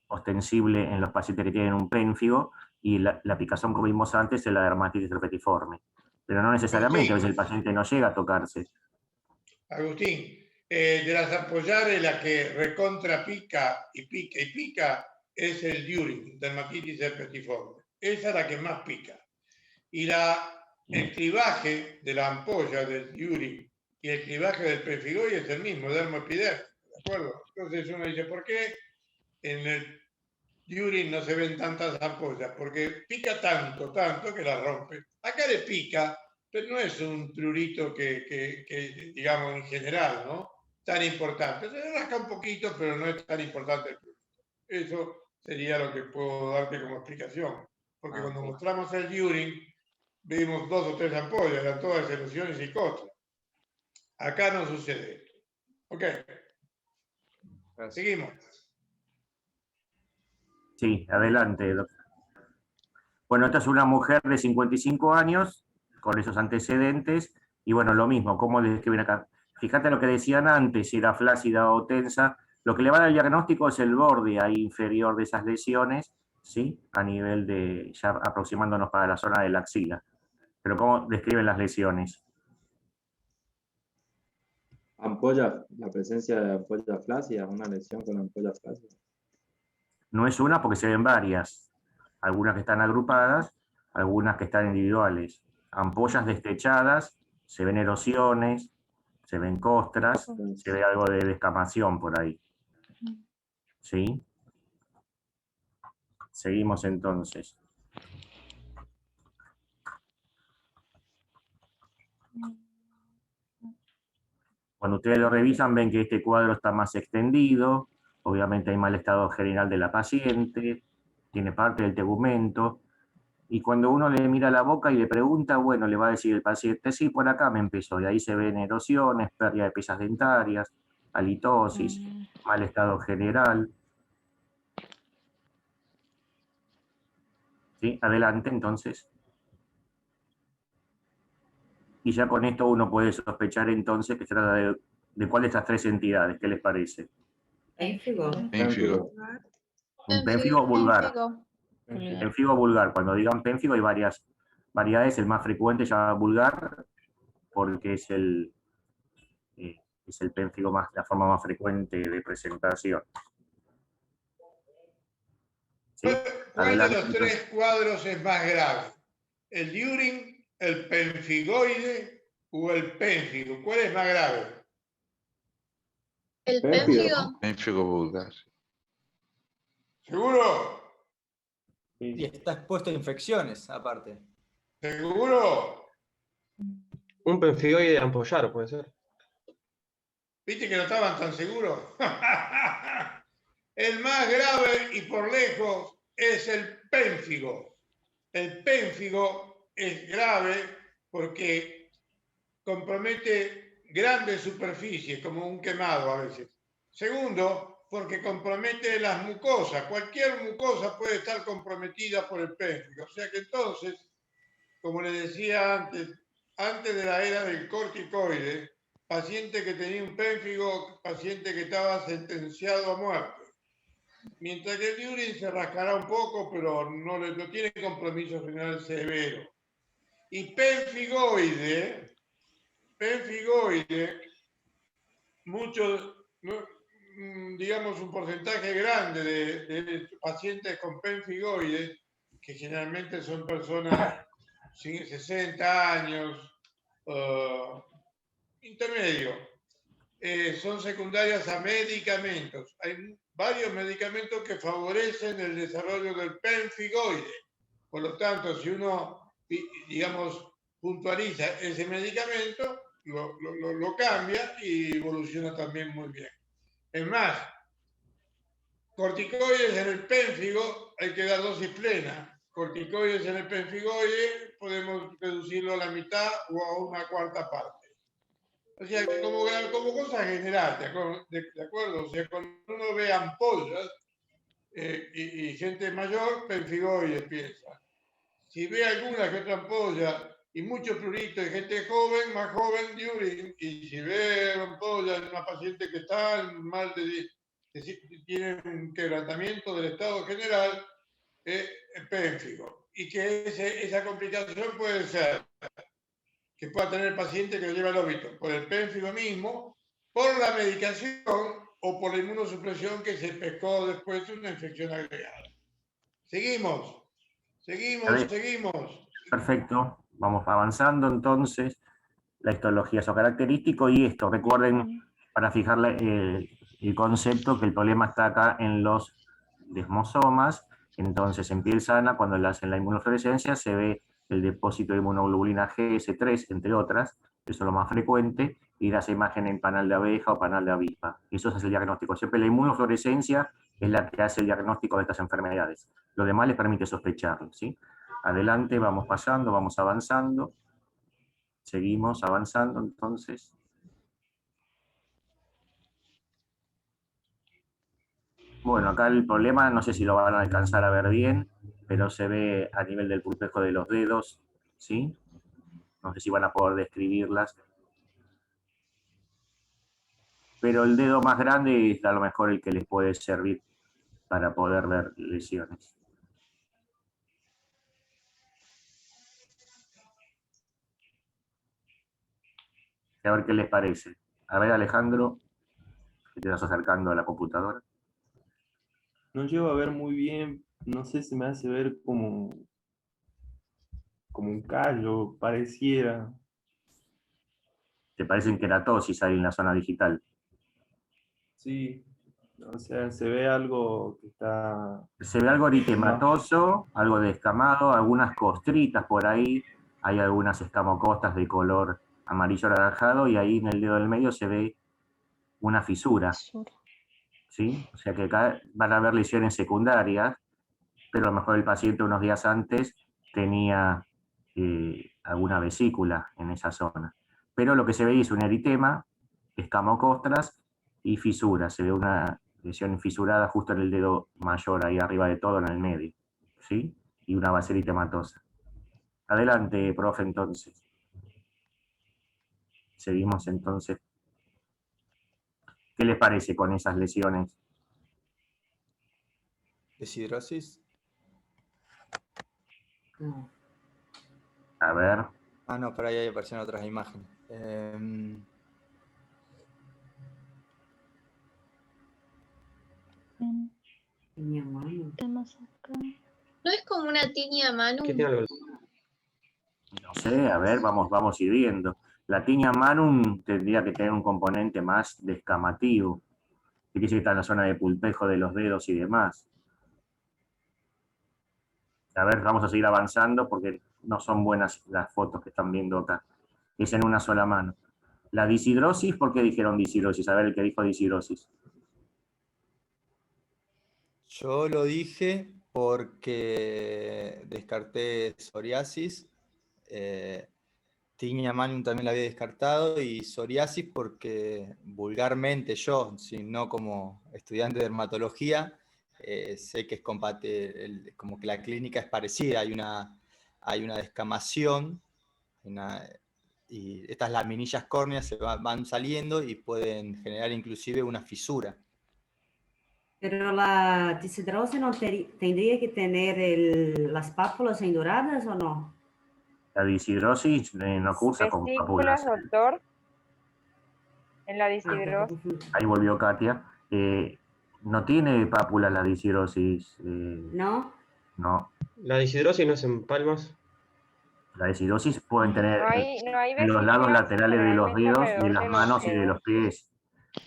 ostensible en los pacientes que tienen un pénfigo, y la picazón, como vimos antes, es la dermatitis herpetiforme. Pero no necesariamente, a veces el paciente no llega a tocarse. Agustín, de las ampollares, la que recontra pica y pica y pica es el diurin, dermatitis herpetiforme. Esa es la que más pica. Y el clivaje de la ampolla del diurin y el clivaje del penfigoide es el mismo, dermoepidérmico, ¿de acuerdo? Entonces uno dice, ¿por qué en el diurin no se ven tantas ampollas? Porque pica tanto que la rompe. Acá le pica, pero no es un prurito que digamos, en general, ¿no? Tan importante. Se rasca un poquito, pero no es tan importante el prurito. Eso sería lo que puedo darte como explicación. Porque cuando mostramos el diurin, vimos 2 o 3 ampollas, eran todas erupciones y costras. Acá no sucede esto. Ok. Gracias. Seguimos. Sí, adelante, doctor. Bueno, esta es una mujer de 55 años, con esos antecedentes, y bueno, lo mismo, ¿cómo le describen acá? Fíjate lo que decían antes, si era flácida o tensa. Lo que le va a dar el diagnóstico es el borde ahí inferior de esas lesiones, ¿sí? A nivel de, ya aproximándonos para la zona de la axila. Pero ¿cómo describen las lesiones? Ampolla, la presencia de ampolla flácida, una lesión con ampolla flácida. No es una porque se ven varias. Algunas que están agrupadas, algunas que están individuales. Ampollas destechadas, se ven erosiones, se ven costras, se ve algo de descamación por ahí. ¿Sí? Seguimos entonces. Cuando ustedes lo revisan, ven que este cuadro está más extendido, obviamente hay mal estado general de la paciente, tiene parte del tegumento, y cuando uno le mira la boca y le pregunta, bueno, le va a decir el paciente, sí, por acá me empezó, y ahí se ven erosiones, pérdida de piezas dentarias, halitosis, mal estado general. ¿Sí? Adelante, entonces. Y ya con esto uno puede sospechar entonces que se trata de cuál de estas tres entidades, ¿qué les parece? Pénfigo. Pénfigo. Un pénfigo vulgar. Vulgar. Pénfigo vulgar. Cuando digan pénfigo hay varias variedades, el más frecuente se llama vulgar porque es el pénfigo más, la forma más frecuente de presentación. ¿Sí? ¿Cuál de Adelante, los tres cuadros es más grave? ¿El diuring, el pemfigoide o el pénfigo? ¿Cuál es más grave? El Pénfigo. pénfigo. Pénfigo vulgar. ¿Seguro? Y está expuesto a infecciones, aparte. ¿Seguro? Un penfigoide ampollar, puede ser. ¿Viste que no estaban tan seguros? El más grave y por lejos es el pénfigo. El pénfigo es grave porque compromete grandes superficies, como un quemado a veces. Segundo, porque compromete las mucosas. Cualquier mucosa puede estar comprometida por el pénfigo. O sea que entonces, como les decía antes de la era del corticoide, paciente que tenía un pénfigo, paciente que estaba sentenciado a muerte. Mientras que el diuring se rascará un poco, pero no tiene compromiso general severo. Y pénfigoide, muchos, digamos un porcentaje grande de pacientes con pénfigoide, que generalmente son personas sin 60 años, intermedio, son secundarias a medicamentos. Hay varios medicamentos que favorecen el desarrollo del pénfigoide. Por lo tanto, si uno, digamos, puntualiza ese medicamento, lo cambia y evoluciona también muy bien. Es más, corticoides en el pénfigo hay que dar dosis plena. Corticoides en el pénfigoide podemos reducirlo a la mitad o a una cuarta parte. O sea, como cosa general, ¿de acuerdo? O sea, cuando uno ve ampollas y gente mayor, pénfigoides piensa. Si ve alguna que otra ampolla y mucho prurito de gente joven, más joven, diuring. Y si ve ampolla en una paciente que está mal tiene un quebrantamiento del estado general, pénfigo. Y que esa complicación puede ser que pueda tener el paciente que lo lleva al óbito por el pénfigo mismo, por la medicación o por la inmunosupresión que se pescó después de una infección agregada. Seguimos. Perfecto, vamos avanzando entonces. La histología es característico y esto, recuerden, para fijarle el concepto, que el problema está acá en los desmosomas. Entonces, en piel sana, cuando le hacen la inmunofluorescencia, se ve el depósito de inmunoglobulina GS3, entre otras, eso es lo más frecuente, y las imágenes en panal de abeja o panal de avispa. Eso es el diagnóstico. Siempre la inmunofluorescencia es la que hace el diagnóstico de estas enfermedades. Lo demás les permite sospecharlo, ¿sí? Adelante, vamos pasando, vamos avanzando. Seguimos avanzando, entonces. Bueno, acá el problema, no sé si lo van a alcanzar a ver bien, pero se ve a nivel del pulpejo de los dedos, ¿sí? No sé si van a poder describirlas. Pero el dedo más grande es a lo mejor el que les puede servir para poder ver lesiones. a ver qué les parece. A ver, Alejandro, que te vas acercando a la computadora. No llego a ver muy bien, no sé, se me hace ver como un callo, pareciera. ¿Te parecen queratosis ahí en la zona digital? Sí, o sea, se ve algo que está... Se ve algo eritematoso, algo descamado, algunas costritas por ahí, hay algunas escamocostas de color amarillo anaranjado y ahí en el dedo del medio se ve una fisura, ¿sí? O sea que acá van a haber lesiones secundarias, pero a lo mejor el paciente unos días antes tenía alguna vesícula en esa zona. Pero lo que se ve es un eritema, escamocostras y fisuras. Se ve una lesión fisurada justo en el dedo mayor, ahí arriba de todo, en el medio, ¿sí? Y una base eritematosa. Adelante, profe, entonces. Seguimos entonces. ¿Qué les parece con esas lesiones? ¿Deshidrosis? A ver. Ah, no, por ahí aparecen otras imágenes. Tenemos acá. ¿No es como una tiña manu? ¿Qué tiene algo? No sé, a ver, vamos a ir viendo. La tiña manum tendría que tener un componente más descamativo. Que dice que está en la zona de pulpejo de los dedos y demás. A ver, vamos a seguir avanzando porque no son buenas las fotos que están viendo acá. Es en una sola mano. La disidrosis, ¿por qué dijeron disidrosis? A ver, el que dijo disidrosis. Yo lo dije porque descarté psoriasis, tiña manum también la había descartado y psoriasis porque vulgarmente yo, si no como estudiante de dermatología, sé que es como que la clínica es parecida, hay una descamación, y estas laminillas córneas se van saliendo y pueden generar inclusive una fisura. Pero la disidrosis no tendría que tener las pápulas endoradas o no? La disidrosis no cursa con pápulas. Doctor. En la disidrosis. Ahí volvió Katia. No tiene pápulas la disidrosis. ¿No? No. La deshidrosis no es en palmas. La disidrosis pueden tener No hay en los lados vesículas laterales de los generalmente dedos, de alrededor las de los manos y de dedos. los pies.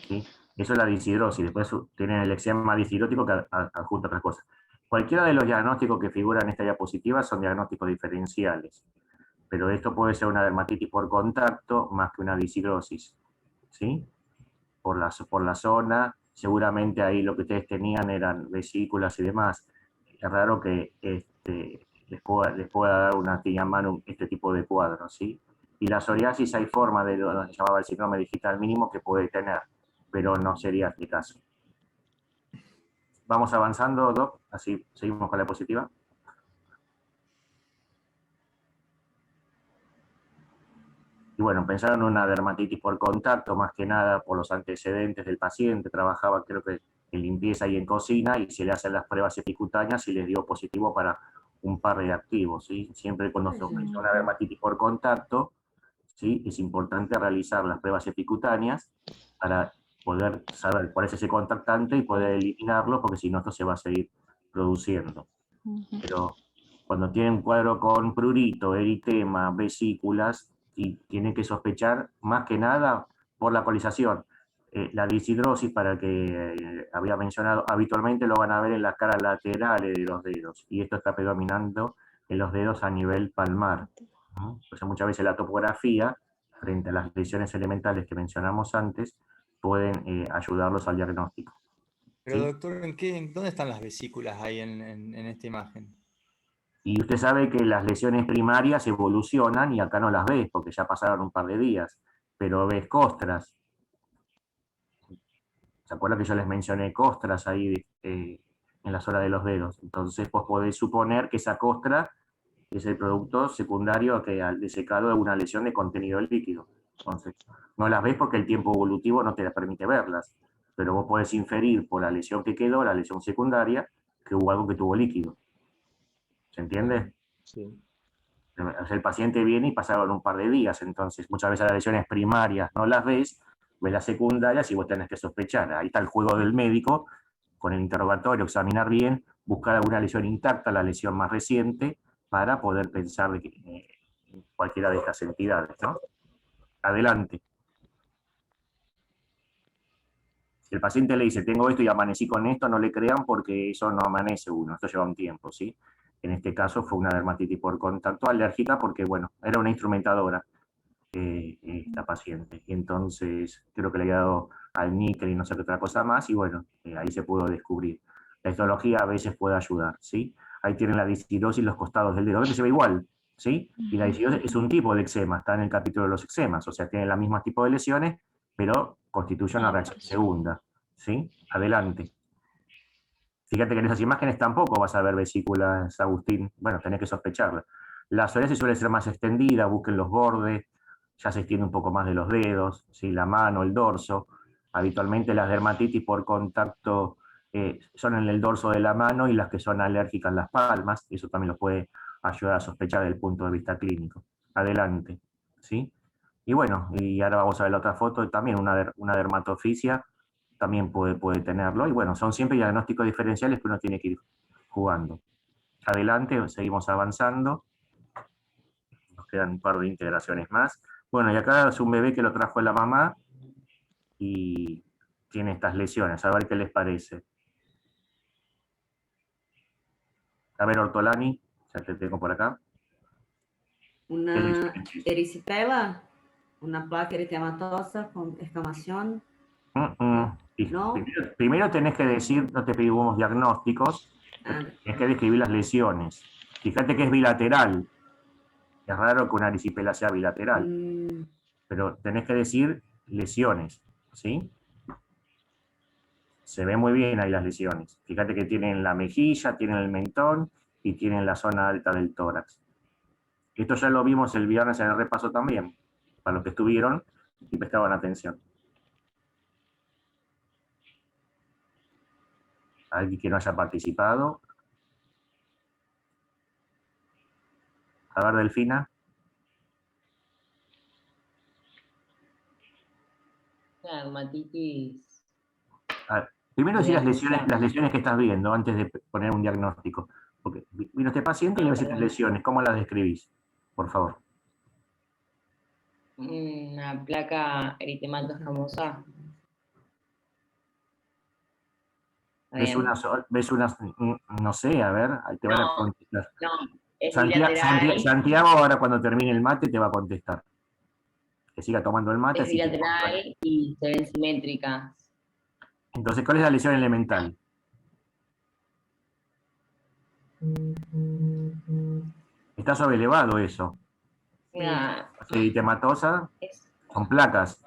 ¿Sí? Eso es la disidrosis. Después tienen el eczema disidrótico que adjunta otras cosas. Cualquiera de los diagnósticos que figuran en esta diapositiva son diagnósticos diferenciales. Pero esto puede ser una dermatitis por contacto más que una disidrosis. ¿Sí? Por la zona, seguramente ahí lo que ustedes tenían eran vesículas y demás. Es raro que les pueda dar una tiña manum este tipo de cuadros, ¿sí? Y la psoriasis hay forma de lo que se llamaba el síndrome digital mínimo que puede tener, pero no sería este caso. Vamos avanzando, Doc, así seguimos con la diapositiva. Y bueno, pensaron en una dermatitis por contacto, más que nada por los antecedentes del paciente. Trabajaba, creo que en limpieza y en cocina, y se le hacen las pruebas epicutáneas y les dio positivo para un par de activos, ¿sí? Siempre cuando se ofrece una dermatitis por contacto, ¿sí? Es importante realizar las pruebas epicutáneas para poder saber cuál es ese contactante y poder eliminarlo, porque si no, esto se va a seguir produciendo. Pero cuando tienen un cuadro con prurito, eritema, vesículas, y tienen que sospechar más que nada por la colización. La disidrosis, para el que había mencionado, habitualmente lo van a ver en las caras laterales de los dedos, y esto está predominando en los dedos a nivel palmar. Entonces muchas veces la topografía, frente a las lesiones elementales que mencionamos antes, pueden ayudarlos al diagnóstico. Pero ¿Sí? doctor, ¿dónde están las vesículas ahí en esta imagen? Y usted sabe que las lesiones primarias evolucionan y acá no las ves porque ya pasaron un par de días, pero ves costras. ¿Se acuerda que yo les mencioné costras ahí en la zona de los dedos? Entonces vos podés suponer que esa costra es el producto secundario al desecado de una lesión de contenido líquido. Entonces, no las ves porque el tiempo evolutivo no te las permite verlas, pero vos podés inferir por la lesión que quedó, la lesión secundaria, que hubo algo que tuvo líquido. ¿Se entiende? Sí. El paciente viene y pasaron un par de días, entonces muchas veces las lesiones primarias no las ves las secundarias y vos tenés que sospechar. Ahí está el juego del médico, con el interrogatorio, examinar bien, buscar alguna lesión intacta, la lesión más reciente, para poder pensar de que, cualquiera de estas entidades, ¿no? Adelante. Si el paciente le dice, tengo esto y amanecí con esto, no le crean porque eso no amanece uno, esto lleva un tiempo, ¿sí? En este caso fue una dermatitis por contacto alérgica porque, bueno, era una instrumentadora esta paciente. Y entonces creo que le había dado al níquel y no sé qué otra cosa más, y bueno, ahí se pudo descubrir. La histología a veces puede ayudar, ¿sí? Ahí tienen la discidosis los costados del dedo, que se ve igual, ¿sí? Y la discidosis es un tipo de eczema, está en el capítulo de los eczemas, o sea, tiene la misma tipo de lesiones, pero constituye una reacción segunda, ¿sí? Adelante. Fíjate que en esas imágenes tampoco vas a ver vesículas, Agustín. Bueno, tenés que sospecharla. La psoriasis suele ser más extendida, busquen los bordes, ya se extiende un poco más de los dedos, ¿sí? La mano, el dorso. Habitualmente las dermatitis por contacto son en el dorso de la mano y las que son alérgicas en las palmas. Eso también los puede ayudar a sospechar desde el punto de vista clínico. Adelante, ¿sí? Y bueno, y ahora vamos a ver la otra foto, también una dermatofisia también puede tenerlo, y bueno, son siempre diagnósticos diferenciales que uno tiene que ir jugando. Adelante, seguimos avanzando. Nos quedan un par de integraciones más. Bueno, y acá es un bebé que lo trajo la mamá y tiene estas lesiones, a ver qué les parece. A ver, Ortolani, ya te tengo por acá. Una erisipela, una placa eritematosa con escamación. ¿No? Primero tenés que decir, no te pedimos diagnósticos, tenés que describir las lesiones. Fíjate que es bilateral. Es raro que una erisipela sea bilateral, pero tenés que decir lesiones, ¿sí? Se ve muy bien ahí las lesiones. Fíjate que tienen la mejilla, tienen el mentón y tienen la zona alta del tórax. Esto ya lo vimos el viernes en el repaso también, para los que estuvieron y prestaban atención. ¿Alguien que no haya participado? A ver, Delfina. La dermatitis. Primero decir las lesiones que estás viendo antes de poner un diagnóstico. Porque vino este paciente y le ves estas lesiones. ¿Cómo las describís? Por favor. Una placa eritematosa. ¿Ves una, no sé, a ver, ahí te van a contestar. No, es bilateral. Santiago ahora cuando termine el mate te va a contestar. Que siga tomando el mate. Es bilateral y se ven simétricas. Entonces, ¿cuál es la lesión elemental? Está sobrelevado eso. Una eritematosa son placas.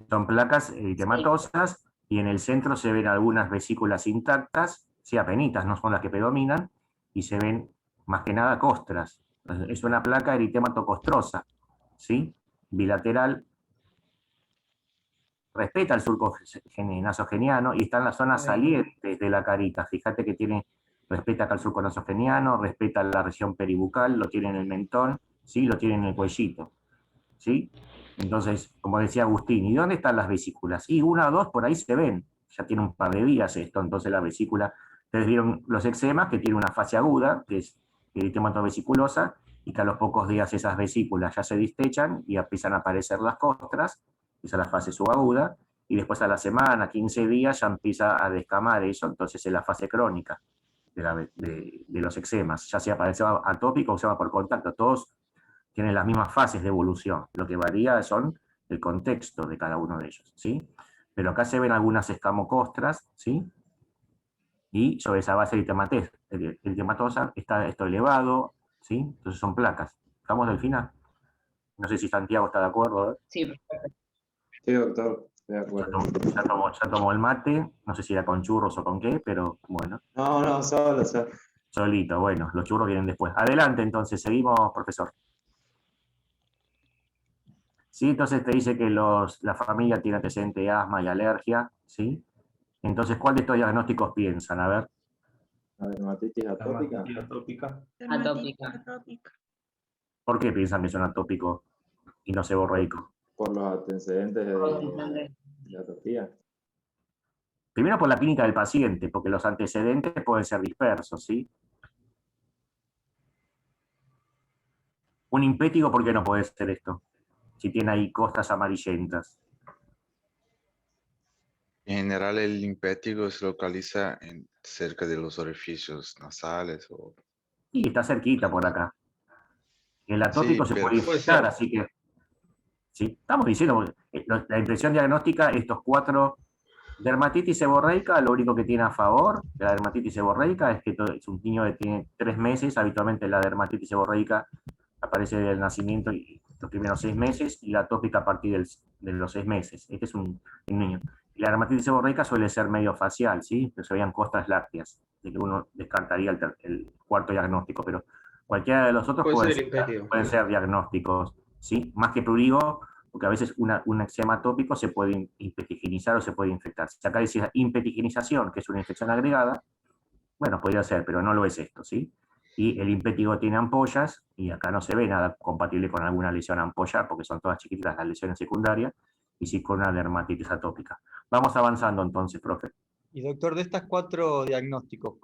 Son placas eritematosas y en el centro se ven algunas vesículas intactas, sí, apenitas, no son las que predominan, y se ven más que nada costras. Es una placa eritematocostrosa, ¿sí? Bilateral. Respeta el surco nasogeniano y está en la zona saliente de la carita. Fíjate que respeta acá el surco nasogeniano, respeta la región peribucal, lo tiene en el mentón, ¿sí? Lo tiene en el cuellito, ¿sí? Entonces, como decía Agustín, ¿y dónde están las vesículas? Y una o dos por ahí se ven, ya tiene un par de días esto, entonces la vesícula, ustedes vieron los eczemas que tiene una fase aguda, que es eritematoveziculosa, y que a los pocos días esas vesículas ya se distechan y empiezan a aparecer las costras, esa es la fase subaguda, y después a la semana, 15 días, ya empieza a descamar eso, entonces es la fase crónica de los eczemas, ya sea para eczema atópico o eczema por contacto, todos tienen las mismas fases de evolución, lo que varía son el contexto de cada uno de ellos, ¿sí? Pero acá se ven algunas escamocostras, ¿sí? Y sobre esa base eritematosa está esto elevado, ¿sí? Entonces son placas. ¿Estamos, Delfina? No sé si Santiago está de acuerdo. Sí, perfecto. Sí, doctor, estoy de acuerdo. Ya tomó el mate, no sé si era con churros o con qué, pero bueno. No, solo. Solito, bueno, los churros vienen después. Adelante, entonces, seguimos, profesor. ¿Sí? Entonces te dice que la familia tiene antecedente de asma y alergia, ¿sí? Entonces, ¿cuál de estos diagnósticos piensan? A ver. La dermatitis atópica. Dermatitis atópica. Atópica. ¿Por qué piensan que son atópicos y no seborreicos? Por los antecedentes de atopía. Primero por la clínica del paciente, porque los antecedentes pueden ser dispersos, ¿sí? Un impétigo, ¿por qué no puede ser esto? Si tiene ahí costas amarillentas. En general, el impétigo se localiza cerca de los orificios nasales. Y está cerquita por acá. El atópico Sí, se pero puede puede infectar, ser. así que... ¿sí? Estamos diciendo, la impresión diagnóstica, estos 4... Dermatitis seborreica, lo único que tiene a favor de la dermatitis seborreica es que es un niño que tiene 3 meses. Habitualmente la dermatitis seborreica aparece del nacimiento y los primeros 6 meses, y la atópica a partir de los 6 meses. Este es un niño. Y la dermatitis seborreica suele ser medio facial, ¿sí? Pero se veían costas lácteas, de que uno descartaría el cuarto diagnóstico, pero cualquiera de los otros Puede ser impétigo. pueden ser diagnósticos, ¿sí? Más que prurigo, porque a veces un eczema atópico se puede impetiginizar o se puede infectar. Si acá dice impetiginización, que es una infección agregada, bueno, podría ser, pero no lo es esto, ¿sí? Y el impétigo tiene ampollas, y acá no se ve nada compatible con alguna lesión ampollar, porque son todas chiquititas las lesiones secundarias, y sí con una dermatitis atópica. Vamos avanzando entonces, profe. Y doctor, de estas 4 diagnósticos,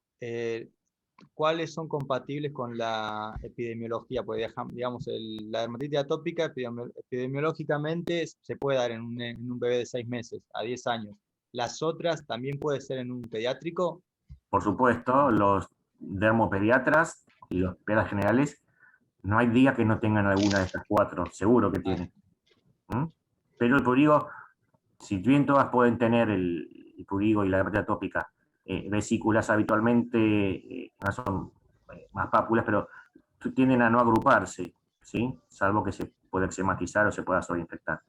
¿cuáles son compatibles con la epidemiología? Porque, digamos, la dermatitis atópica epidemiológicamente se puede dar en un bebé de 6 meses a 10 años. ¿Las otras también puede ser en un pediátrico? Por supuesto, los dermopediatras y los pediatras generales, no hay día que no tengan alguna de estas 4, seguro que tienen. Pero el prurigo, si bien todas pueden tener el prurigo y la dermatitis atópica, vesículas habitualmente no son más pápulas, pero tienden a no agruparse, ¿sí? Salvo que se pueda eczematizar o se pueda sobreinfectar.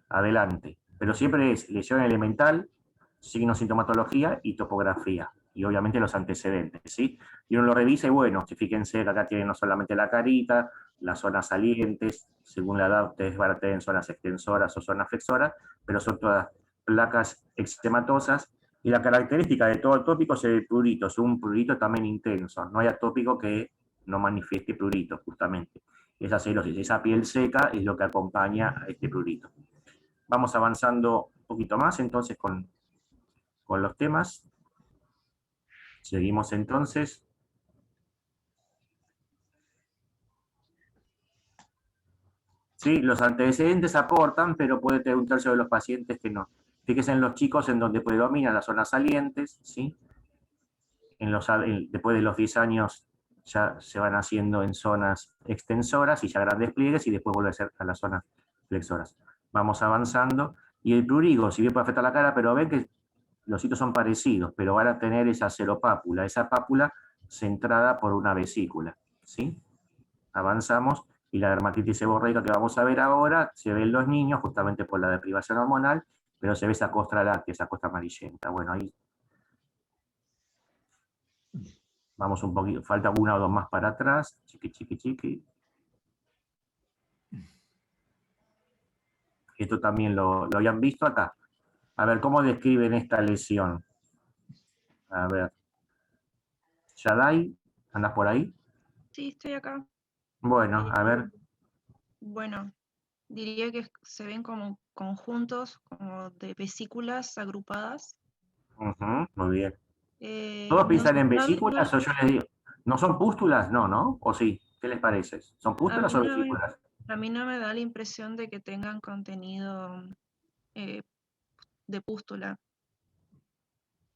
Adelante. Pero siempre es lesión elemental, signo, sintomatología y topografía. Y obviamente los antecedentes, ¿sí? Y uno lo revisa y bueno, fíjense que acá tienen no solamente la carita, las zonas salientes, según la edad ustedes van a tener zonas extensoras o zonas flexoras, pero son todas placas eczematosas. Y la característica de todo atópico es el prurito, es un prurito también intenso. No hay atópico que no manifieste prurito, justamente. Esa cerosis, esa piel seca es lo que acompaña a este prurito. Vamos avanzando un poquito más entonces con los temas. Seguimos entonces. Sí, los antecedentes aportan, pero puede tener un tercio de los pacientes que no. Fíjense en los chicos en donde predominan las zonas salientes, ¿sí? Después de los 10 años ya se van haciendo en zonas extensoras y ya grandes pliegues, y después vuelve a ser a las zonas flexoras. Vamos avanzando. Y el prurigo, si bien puede afectar la cara, pero ven que los sitios son parecidos, pero van a tener esa seropápula, esa pápula centrada por una vesícula, ¿sí? Avanzamos, y la dermatitis seborreica que vamos a ver ahora se ve en los niños justamente por la deprivación hormonal, pero se ve esa costra láctea, esa costra amarillenta. Bueno, ahí vamos un poquito, falta 1 o 2 más para atrás, chiqui. Esto también lo habían visto acá. A ver, ¿cómo describen esta lesión? A ver. Yadai, ¿andás por ahí? Sí, estoy acá. Bueno, a ver. Bueno, diría que se ven como conjuntos como de vesículas agrupadas. Muy bien. ¿Todos piensan en no- vesículas o yo les digo? ¿No son pústulas? No, ¿no? ¿O sí? ¿Qué les parece? ¿Son A pústulas mí o no me, vesículas? a mí no me da la impresión de que tengan contenido de pústula.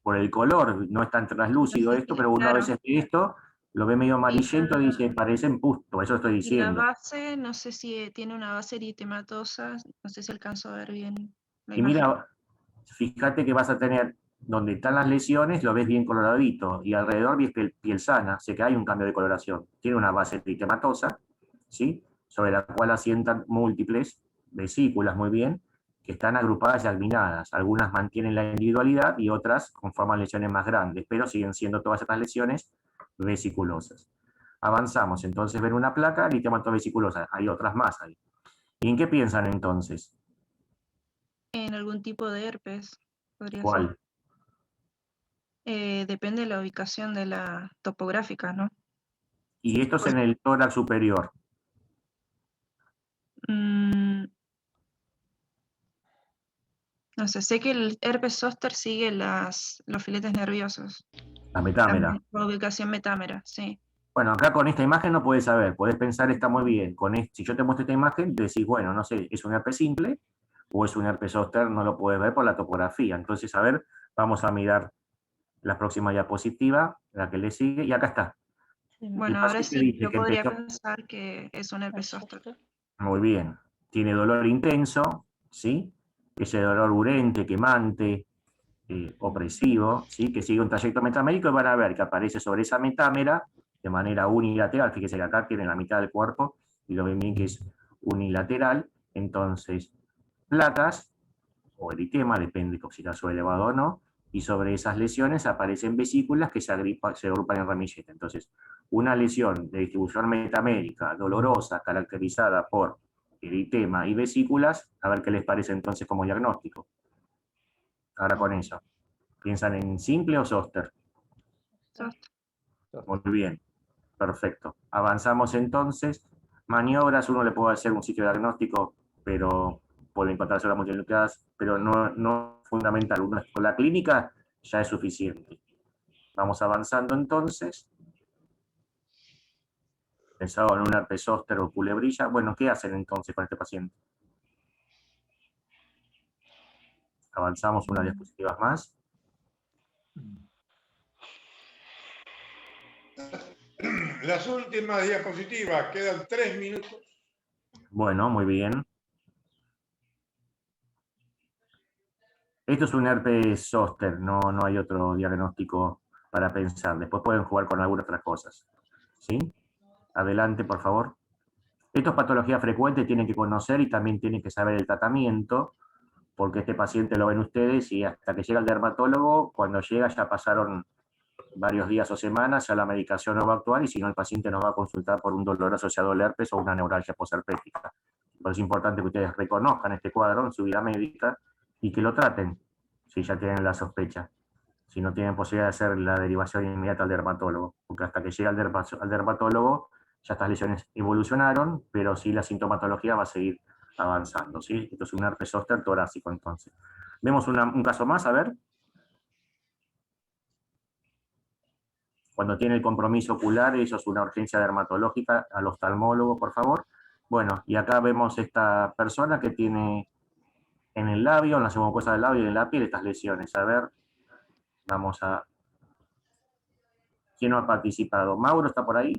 Por el color, no es tan translúcido No sé esto, si- pero uno a claro. veces ve esto, lo ve medio amarillento y dice, parecen pústulas, por eso estoy Y la diciendo. base, no sé si tiene una base eritematosa, no sé si alcanzo a ver bien la Y imagen. mira, fíjate que vas a tener, donde están las lesiones, lo ves bien coloradito, y alrededor ves piel sana, sé que hay un cambio de coloración. Tiene una base eritematosa, ¿sí? Sobre la cual asientan múltiples vesículas, muy bien, que están agrupadas y agminadas. Algunas mantienen la individualidad y otras conforman lesiones más grandes, pero siguen siendo todas estas lesiones vesiculosas. Avanzamos, entonces ven una placa eritematoso-vesiculosa, hay otras más ahí. ¿Y en qué piensan entonces? En algún tipo de herpes, podría ser. ¿Cuál? depende de la ubicación de la topográfica, ¿no? Y esto es en el tórax superior. Mm, no sé que el herpes zóster sigue los filetes nerviosos. La metámera. La ubicación metámera, sí. Bueno, acá con esta imagen no puedes saber, podés pensar, está muy bien. Si yo te muestro esta imagen, decís, bueno, no sé, ¿es un herpes simple o es un herpes zóster? No lo puedes ver por la topografía. Entonces, a ver, vamos a mirar la próxima diapositiva, la que le sigue, y acá está. Bueno, El ahora paciente sí, dice yo que podría empezó. pensar que es un herpes zóster. Muy bien. Tiene dolor intenso, ¿sí? Ese dolor urente, quemante, opresivo, ¿sí? Que sigue un trayecto metamérico y van a ver que aparece sobre esa metámera de manera unilateral. Fíjense que acá tiene la mitad del cuerpo y lo ven bien que es unilateral. Entonces, placas o eritema, depende de si está elevado o no, y sobre esas lesiones aparecen vesículas que se agrupan en ramillete. Entonces, una lesión de distribución metamérica, dolorosa, caracterizada por eritema y vesículas, a ver qué les parece entonces como diagnóstico. Ahora con eso. ¿Piensan en simple o zóster? Zóster. Muy bien, perfecto. Avanzamos entonces. Maniobras, uno le puede hacer un sitio diagnóstico, pero puede encontrarse las multinucleadas, pero no fundamental. Con la clínica ya es suficiente. Vamos avanzando entonces. Pensado en un herpes zóster o culebrilla. Bueno, ¿qué hacen entonces con este paciente? Avanzamos unas diapositivas más. Las últimas diapositivas, quedan 3 minutos. Bueno, muy bien. Esto es un herpes zóster, no hay otro diagnóstico para pensar. Después pueden jugar con algunas otras cosas. ¿Sí? Adelante, por favor. Esto es patología frecuente, tienen que conocer y también tienen que saber el tratamiento, porque este paciente lo ven ustedes y hasta que llega el dermatólogo, cuando llega ya pasaron varios días o semanas, ya la medicación no va a actuar y si no el paciente nos va a consultar por un dolor asociado al herpes o una neuralgia posherpética. Por eso es importante que ustedes reconozcan este cuadro en su vida médica y que lo traten, si ya tienen la sospecha. Si no tienen posibilidad de hacer la derivación inmediata al dermatólogo, porque hasta que llega al dermatólogo ya estas lesiones evolucionaron, pero sí la sintomatología va a seguir avanzando, ¿sí? Esto es un herpes zóster torácico, entonces. Vemos un caso más, a ver. Cuando tiene el compromiso ocular, eso es una urgencia dermatológica, al oftalmólogo, por favor. Bueno, y acá vemos esta persona que tiene en el labio, en la mucosa del labio y en la piel estas lesiones. A ver, vamos a... ¿Quién no ha participado? ¿Mauro está por ahí?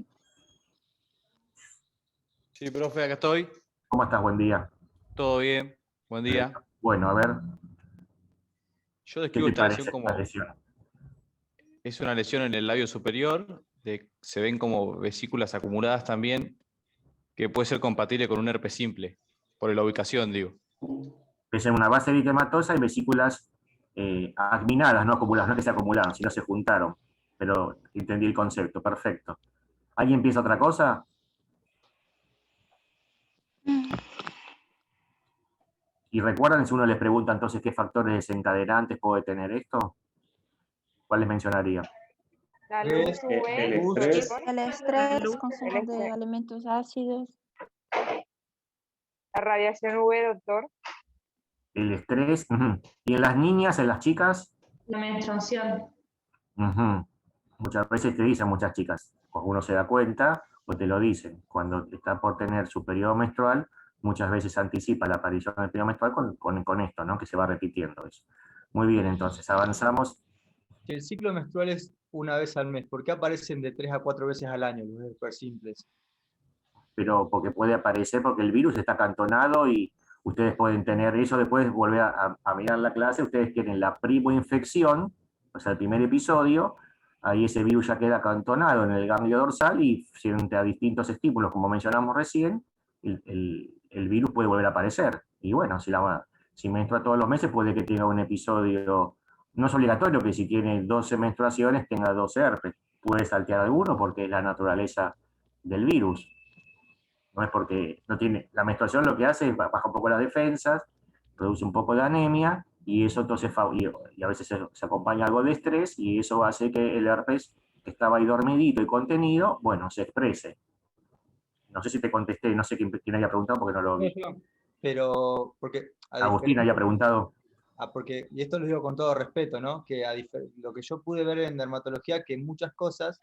Sí, profe, acá estoy. ¿Cómo estás? Buen día. Todo bien. Buen día. Bueno, a ver. Yo ¿Qué describo te esta parece lesión esta como... lesión? Es una lesión en el labio superior, se ven como vesículas acumuladas también, que puede ser compatible con un herpes simple, por la ubicación, digo. Es en una base eritematosa y vesículas acminadas, no acumuladas, no que se acumularon, sino se juntaron. Pero entendí el concepto, perfecto. ¿Alguien piensa otra cosa? Y recuerdan, si uno les pregunta entonces qué factores desencadenantes puede tener esto, ¿cuáles mencionaría? La luz UV, El el estrés, consumo de alimentos ácidos. La radiación UV, doctor. El estrés. ¿Y en las niñas, en las chicas? La menstruación. Muchas veces te dicen muchas chicas, cuando uno se da cuenta, o te lo dicen, cuando está por tener su periodo menstrual, muchas veces anticipa la aparición del periodo menstrual con esto, ¿no? Que se va repitiendo eso. Muy bien, entonces avanzamos. Si el ciclo menstrual es una vez al mes, ¿por qué aparecen de 3 a 4 veces al año los herpes simples? Pero porque puede aparecer, porque el virus está acantonado y ustedes pueden tener eso, después volver a mirar la clase, ustedes tienen la primoinfección, o sea, el primer episodio, ahí ese virus ya queda acantonado en el ganglio dorsal y frente a distintos estímulos, como mencionamos recién, el virus puede volver a aparecer. Y bueno, si menstrua todos los meses, puede que tenga un episodio, no es obligatorio que si tiene 12 menstruaciones tenga 12 herpes, puede saltear alguno porque es la naturaleza del virus. No es porque no tiene, la menstruación lo que hace es baja un poco las defensas, produce un poco de anemia y eso entonces, y a veces se acompaña algo de estrés, y eso hace que el herpes, que estaba ahí dormidito y contenido, bueno, se exprese. No sé si te contesté, no sé quién había preguntado porque no lo vi. Pero, porque... Agustín había preguntado. Porque, y esto lo digo con todo respeto, ¿no? Que lo que yo pude ver en dermatología, que en muchas cosas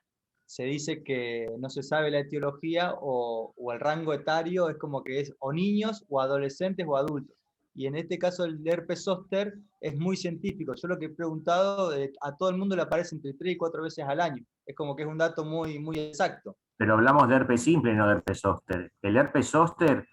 se dice que no se sabe la etiología o el rango etario es como que es o niños o adolescentes o adultos. Y en este caso el herpes zóster es muy científico. Yo lo que he preguntado, a todo el mundo le aparece entre 3 y 4 veces al año. Es como que es un dato muy, muy exacto. Pero hablamos de herpes simple, no de herpes zóster. El herpes zóster